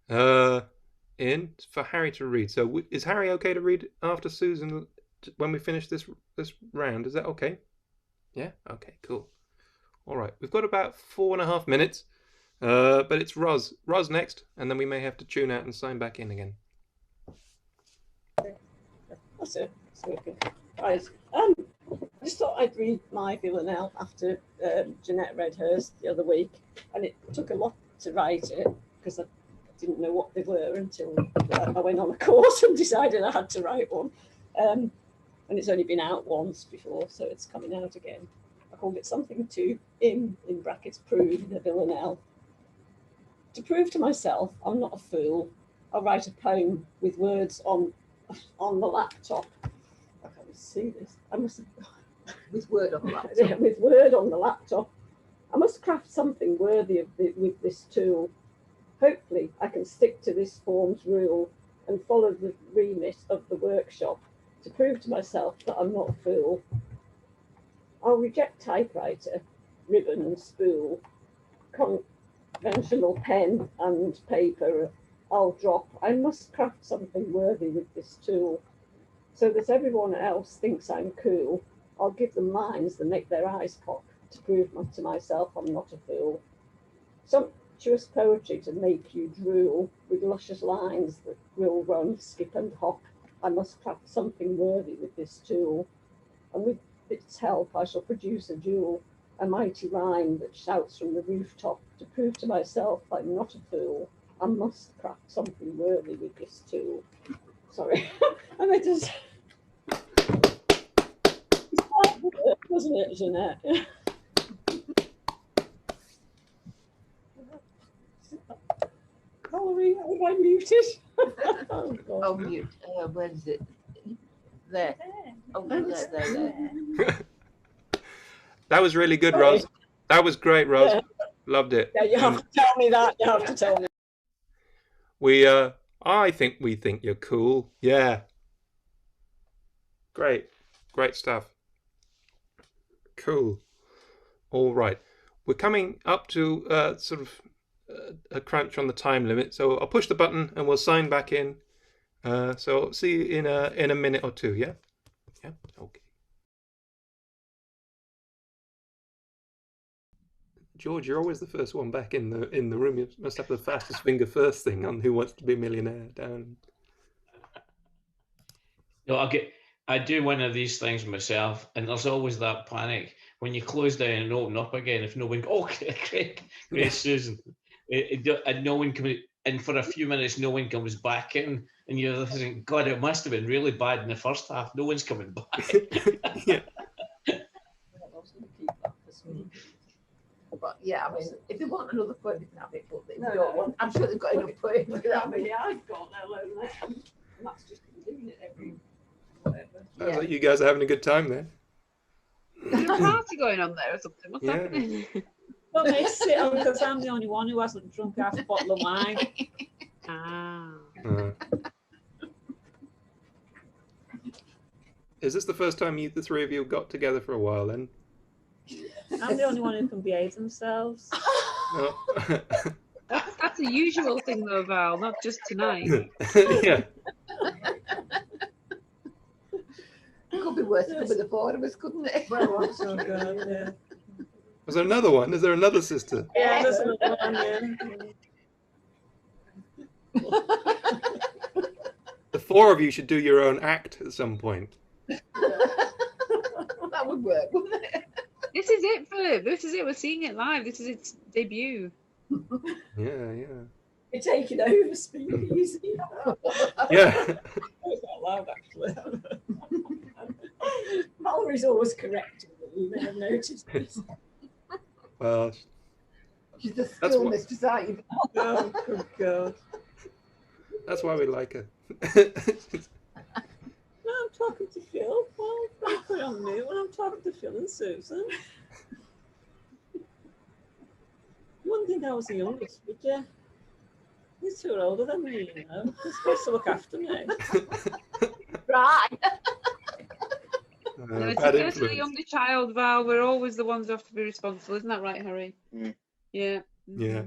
in for Harry to read. So is Harry okay to read after Susan when we finish this round? Is that okay? Yeah? Okay, cool. All right. We've got about 4.5 minutes, but it's Roz. Roz next, and then we may have to tune out and sign back in again. That's it. Right. I just thought I'd read my villanelle after Jeanette read hers the other week, and it took a lot to write it because I didn't know what they were until I went on a course and decided I had to write one. And it's only been out once before, so it's coming out again. I called it something to, in brackets, prove the villanelle. To prove to myself I'm not a fool, I'll write a poem with words on the laptop. I can't see this. I must have With word on the laptop. with word on the laptop. I must craft something worthy with this tool. Hopefully I can stick to this form's rule and follow the remit of the workshop to prove to myself that I'm not a fool. I'll reject typewriter, ribbon and spool, conventional pen and paper. I'll drop. I must craft something worthy with this tool so that everyone else thinks I'm cool. I'll give them lines that make their eyes pop to prove to myself I'm not a fool. Sumptuous poetry to make you drool with luscious lines that will run, skip and hop. I must craft something worthy with this tool, and with its help I shall produce a jewel, a mighty rhyme that shouts from the rooftop to prove to myself I'm not a fool. I must craft something worthy with this tool. Sorry, I meant to. It's hard work, wasn't it, Jeanette? Valerie, am I muted? Oh, mute. Where is it? There. Oh, there. That was really good, Roz. That was great, Roz. Yeah. Loved it. Yeah, you have to tell me that. You have to tell me. I think we think you're cool. Yeah. Great stuff. Cool. All right. We're coming up to sort of a crunch on the time limit, so I'll push the button and we'll sign back in. So I'll see you in a minute or two. Yeah. Yeah. Okay. George, you're always the first one back in the room. You must have the fastest finger first thing on Who Wants to Be a Millionaire down. No, I do one of these things myself, and there's always that panic when you close down and open up again. If no one, great, Susan, and no one comes, and for a few minutes no one comes back in, and you're thinking, God, it must have been really bad in the first half. No one's coming back. Yeah. But yeah, I mean, if they want another poem, they can have it. But they don't want. I'm sure they've got enough poems without me. I've got that alone there, and that's just doing it every whatever. Sounds like you guys are having a good time there. There's a party going on there or something. What's happening? What makes it on? Because I'm the only one who hasn't drunk half a bottle of wine. Ah. Is this the first time the three of you got together for a while then? I'm the only one who can behave themselves. No. That's a usual thing though, Val, not just tonight. Yeah. It could be worse. It could be the four of us, couldn't it? Well, that's so good, yeah. Was there another one? Is there another sister? Yeah, there's another one, yeah. The four of you should do your own act at some point. That would work, wouldn't it? This is it, Philip. This is it. We're seeing it live. This is its debut. Yeah. You're taking over, SpeakEasy. Yeah. It's not loud, actually. Mallory's always correcting me. You may have noticed this. Well, She's the That's school what- mistress, aren't you? Oh, good God. that's why we like her. No, I'm talking to Phil. Well, don't put it on me when I'm talking to Phil and Susan. You wouldn't think I was the youngest, would you? He's two older than me, you know. He's supposed to look after me. Right. No, it's Bad a the influence. younger child, Val. We're always the ones who have to be responsible. Isn't that right, Harry? Mm. Yeah. Yeah.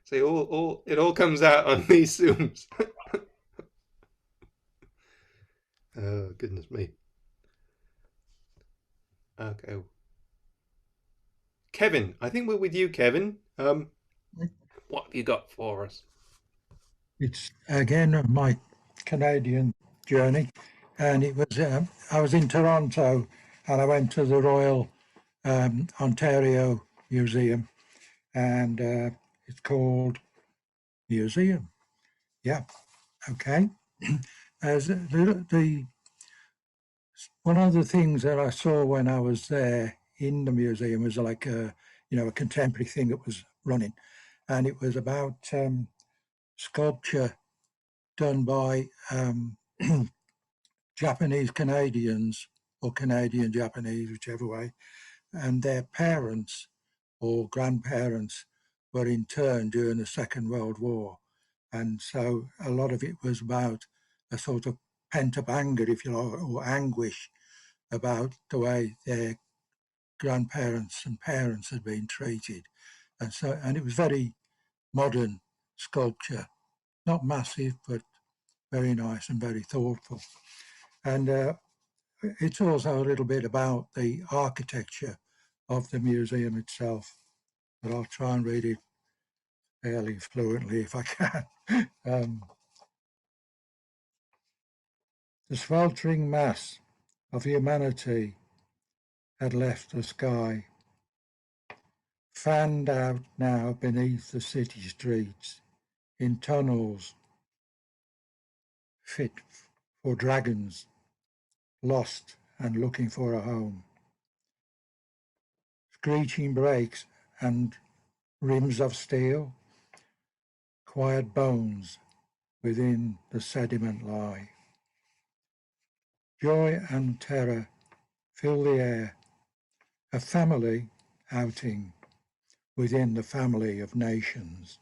See, it all comes out on these Zooms. Oh, goodness me. Okay. Kevin, I think we're with you, Kevin. What have you got for us? It's again my Canadian journey, and it was I was in Toronto, and I went to the Royal Ontario Museum, and it's called Museum. Yeah, okay. As the one of the things that I saw when I was there in the museum was like a contemporary thing that was running, and it was about sculpture done by Japanese Canadians or Canadian Japanese, whichever way, and their parents or grandparents were interned during the Second World War. And so a lot of it was about a sort of pent-up anger, if you like, or anguish about the way their grandparents and parents had been treated. And it was very modern sculpture, not massive, but very nice and very thoughtful. And it's also a little bit about the architecture of the museum itself, but I'll try and read it fairly fluently if I can. The sweltering mass of humanity had left the sky, fanned out now beneath the city streets, in tunnels fit for dragons, lost and looking for a home. Screeching brakes and rims of steel, quiet bones within the sediment lie. Joy and terror fill the air, a family outing within the family of nations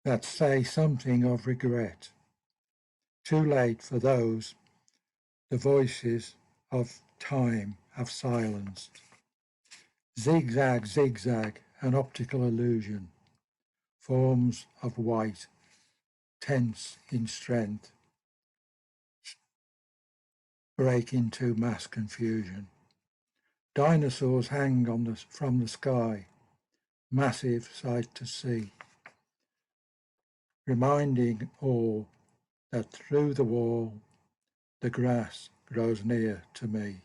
that say something of regret. Too late for those the voices of time have silenced. Zigzag, zigzag, an optical illusion. Forms of white, tense in strength, break into mass confusion. Dinosaurs hang from the sky, massive sight to see, reminding all that through the wall the grass grows near to me.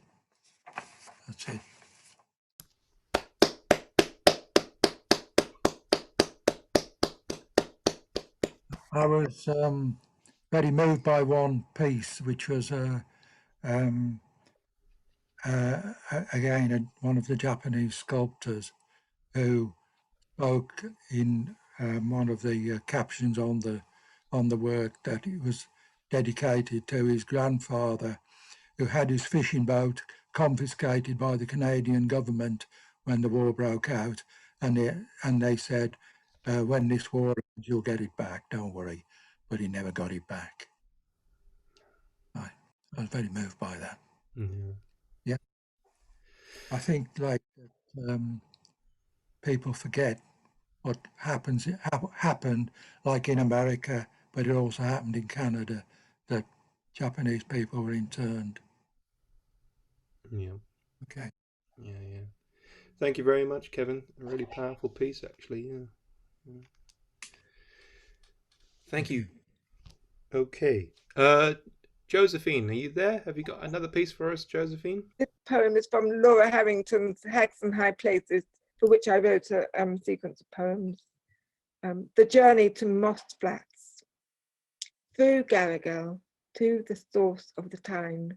That's it. I was very moved by one piece, which was again one of the Japanese sculptors who spoke in one of the captions on the work that it was dedicated to his grandfather, who had his fishing boat confiscated by the Canadian government when the war broke out, and they said, when this war ends, you'll get it back, don't worry. But he never got it back. I was very moved by that. Mm-hmm. Yeah. I think like people forget what happened like in America, but it also happened in Canada, that Japanese people were interned. Yeah. Okay. Yeah. Thank you very much, Kevin. A really powerful piece, actually. Yeah. Thank you. Okay. Josephine, are you there? Have you got another piece for us, Josephine? This poem is from Laura Harrington's Hacks and High Places, for which I wrote a sequence of poems. The Journey to Moss Flats. Through Garrigal to the source of the Tyne.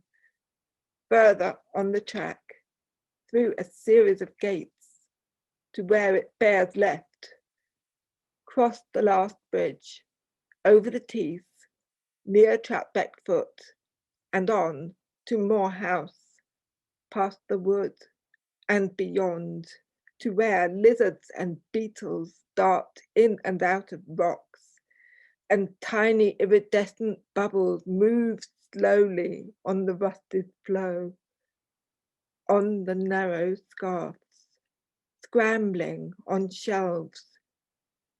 Further on the track, through a series of gates to where it bears left. Cross the last bridge, over the Tees, near Trapbeck Foot, and on to Moor House, past the wood, and beyond, to where lizards and beetles dart in and out of rocks, and tiny iridescent bubbles move slowly on the rusted flow, on the narrow scarfs, scrambling on shelves,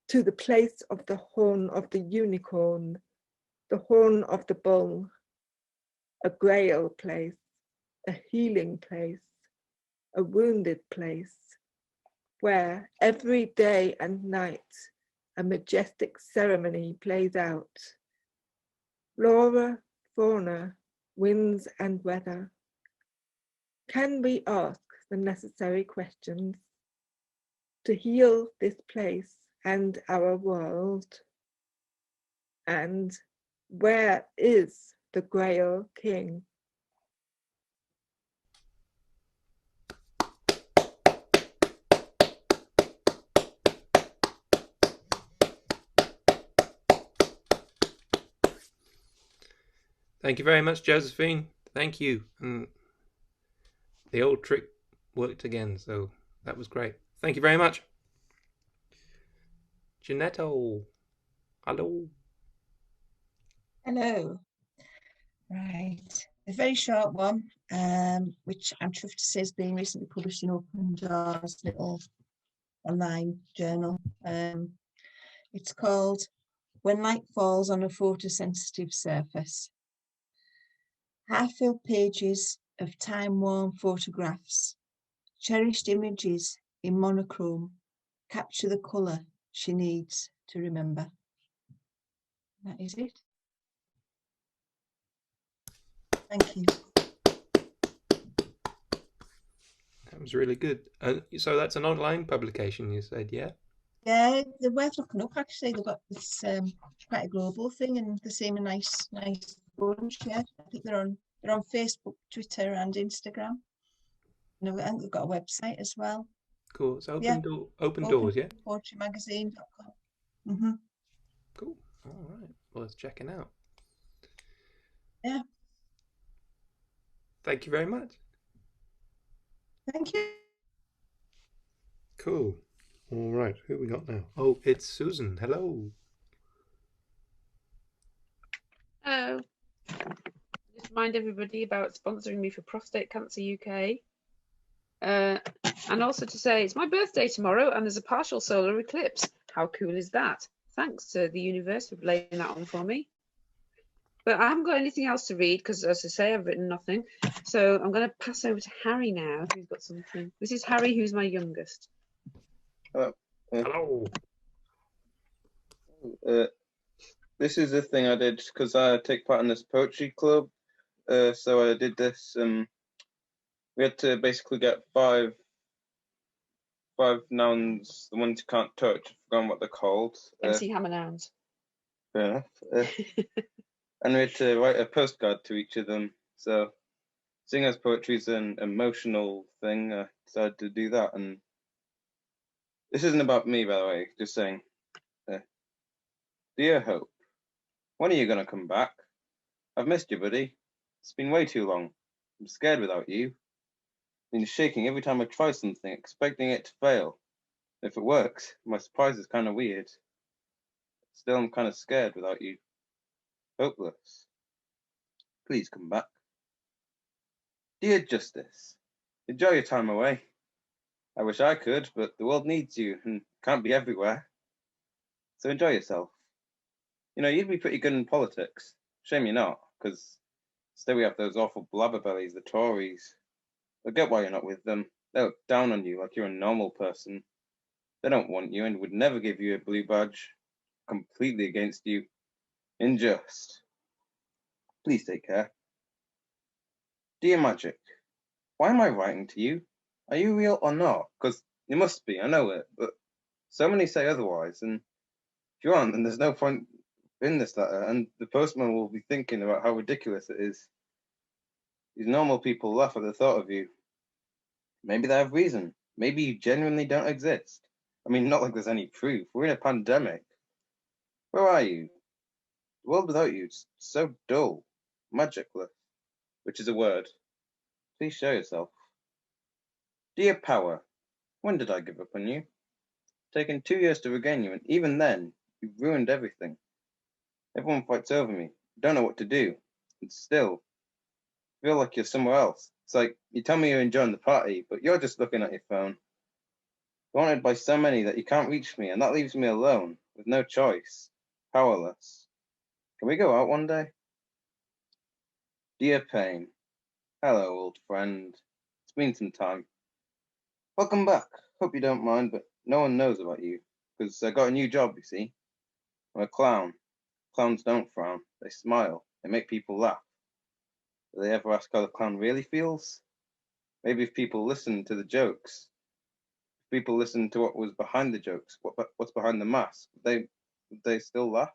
to the place of the horn of the unicorn, the horn of the bull, a grail place, a healing place, a wounded place, where every day and night a majestic ceremony plays out. Flora, fauna, winds and weather. Can we ask the necessary questions to heal this place and our world? And where is the Grail King? Thank you very much, Josephine. Thank you. And the old trick worked again, so that was great. Thank you very much. Janetto, hello. Hello. Right. A very short one, which I'm chuffed to say has been recently published in Open Doors little online journal. It's called When Light Falls on a Photosensitive Surface. Half-filled pages of time-worn photographs, cherished images in monochrome, capture the colour she needs to remember. That is it. Thank you. That was really good. So that's an online publication, you said, yeah? Yeah, they're worth looking up actually. They've got this quite a global thing, and they seem a nice bunch. Yeah, I think they're on Facebook, Twitter, and Instagram. No, and they've got a website as well. Cool. It's Yeah. open doors, yeah? Poetrymagazine.com. Mm-hmm. Cool. All right. Well, it's checking out. Yeah. Thank you very much. Thank you. Cool. All right. Who we got now? Oh, it's Susan. Hello. Hello. Just remind everybody about sponsoring me for Prostate Cancer UK. And also to say it's my birthday tomorrow and there's a partial solar eclipse. How cool is that? Thanks to the universe for laying that on for me. But I haven't got anything else to read because, as I say, I've written nothing. So I'm going to pass over to Harry now, who's got something. This is Harry, who's my youngest. Hello. Hello. This is a thing I did because I take part in this poetry club. So I did this. We had to basically get five nouns, the ones you can't touch. I've forgotten what they're called. MC Hammer nouns. Fair enough. And we had to write a postcard to each of them. So seeing as poetry is an emotional thing, I decided to do that. And this isn't about me, by the way, just saying. Dear Hope, when are you going to come back? I've missed you, buddy. It's been way too long. I'm scared without you. been shaking every time I try something, expecting it to fail. If it works, my surprise is kind of weird. Still, I'm kind of scared without you. Hopeless. Please come back. Dear Justice, enjoy your time away. I wish I could, but the world needs you and can't be everywhere. So enjoy yourself. You know, you'd be pretty good in politics. Shame you're not, because still we have those awful blabberbellies, the Tories. I get why you're not with them. They look down on you like you're a normal person. They don't want you and would never give you a blue badge. Completely against you. Unjust. Please take care. Dear Magic, why am I writing to you? Are you real or not? Because you must be, I know it, but so many say otherwise, and if you aren't, then there's no point in this letter, and the postman will be thinking about how ridiculous it is. These normal people laugh at the thought of you. Maybe they have reason. Maybe you genuinely don't exist. I mean, not like there's any proof. We're in a pandemic. Where are you? The world without you is so dull, magicless, which is a word. Please show yourself. Dear Power, when did I give up on you? It's taken 2 years to regain you, and even then, you've ruined everything. Everyone fights over me. Don't know what to do. And still, I feel like you're somewhere else. It's like you tell me you're enjoying the party, but you're just looking at your phone. Wanted by so many that you can't reach me, and that leaves me alone, with no choice, powerless. Can we go out one day? Dear Payne, hello, old friend. It's been some time. Welcome back. Hope you don't mind, but no one knows about you, because I got a new job, you see. I'm a clown. Clowns don't frown. They smile. They make people laugh. Do they ever ask how the clown really feels? Maybe if people listen to the jokes, if people listen to what was behind the jokes, what's behind the mask, would they still laugh?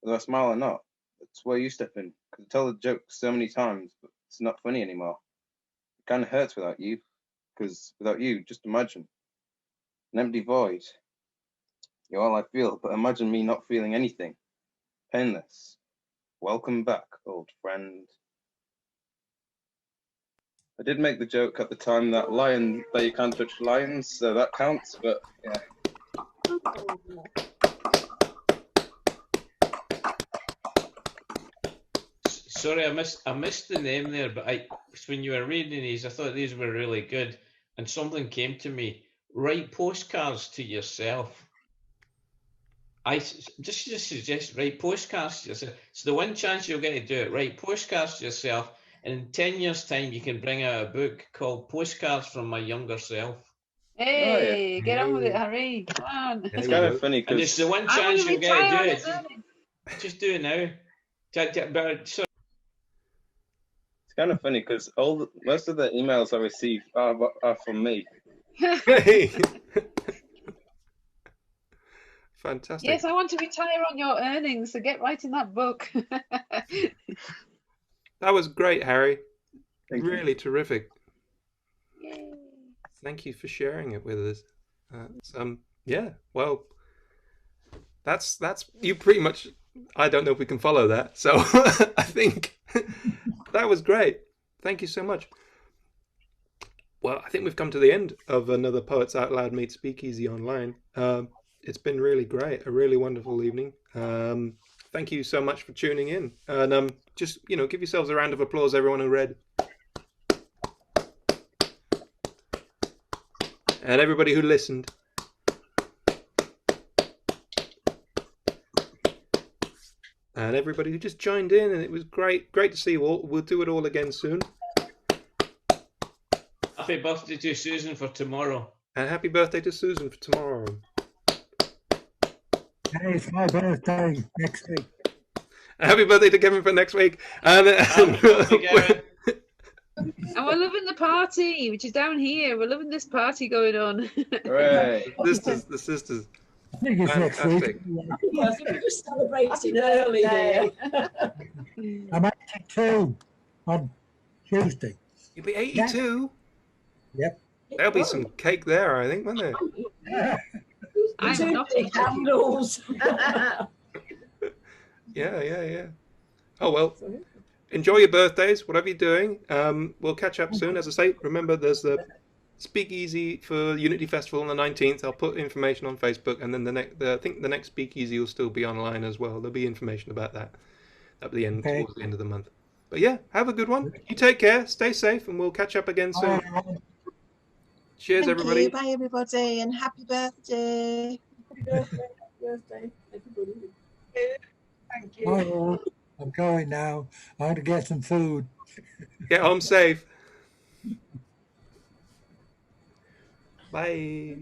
Whether I smile or not, that's where you step in. Because I tell the jokes so many times, but it's not funny anymore. It kind of hurts without you. Because without you, just imagine. An empty void. You're all I feel, but imagine me not feeling anything. Painless. Welcome back, old friend. I did make the joke at the time that you can't touch lions, so that counts, but yeah. Sorry, I missed the name there, but when you were reading these, I thought these were really good, and something came to me. Write postcards to yourself. I just suggest write postcards to yourself. It's the one chance you'll get to do it. Write postcards to yourself, and in 10 years' time, you can bring out a book called Postcards from My Younger Self. Hey, Oh, yeah. get on with it, Harry. Come on. It's kind of funny And it's because the one chance you'll get to do it. it. Just do it now. it's kind of funny because most of the emails I receive are from me. Hey. Fantastic. Yes, I want to retire on your earnings, so get writing that book. That was great, Harry. Thank you. Really terrific. Yay. Thank you for sharing it with us. Yeah, well, that's you pretty much. I don't know if we can follow that, so I think that was great. Thank you so much. Well, I think we've come to the end of another Poets Out Loud meets Speakeasy online. It's been really great, a really wonderful evening. Thank you so much for tuning in, and just give yourselves a round of applause, everyone who read, and everybody who listened. And everybody who just joined in, and it was great to see you all. We'll do it all again soon. Happy birthday to Susan for tomorrow. And happy birthday to Susan for tomorrow. Hey, it's my birthday next week. Happy birthday to Kevin for next week. And Gavin. And we're loving the party, which is down here. We're loving this party going on. Hooray. the sisters. I think it's next week. Fantastic. Yes, we're just celebrating early here. I'm 82 on Tuesday. You'll be 82. Yep. There'll be some cake there, I think, won't there? I'm Two not big candles. Yeah. Oh well. enjoy your birthdays, whatever you're doing. We'll catch up soon. As I say, remember there's the SpeakEasy for Unity Festival on the 19th. I'll put information on Facebook, and then I think the next SpeakEasy will still be online as well. There'll be information about that at the end, towards the end of the month. But yeah, have a good one. You take care, stay safe, and we'll catch up again soon. Cheers, Thank everybody. you. Bye, everybody, and happy birthday. Happy birthday, everybody. Thank you. Bye all. I'm going now. I want to get some food. Get home safe. Bye.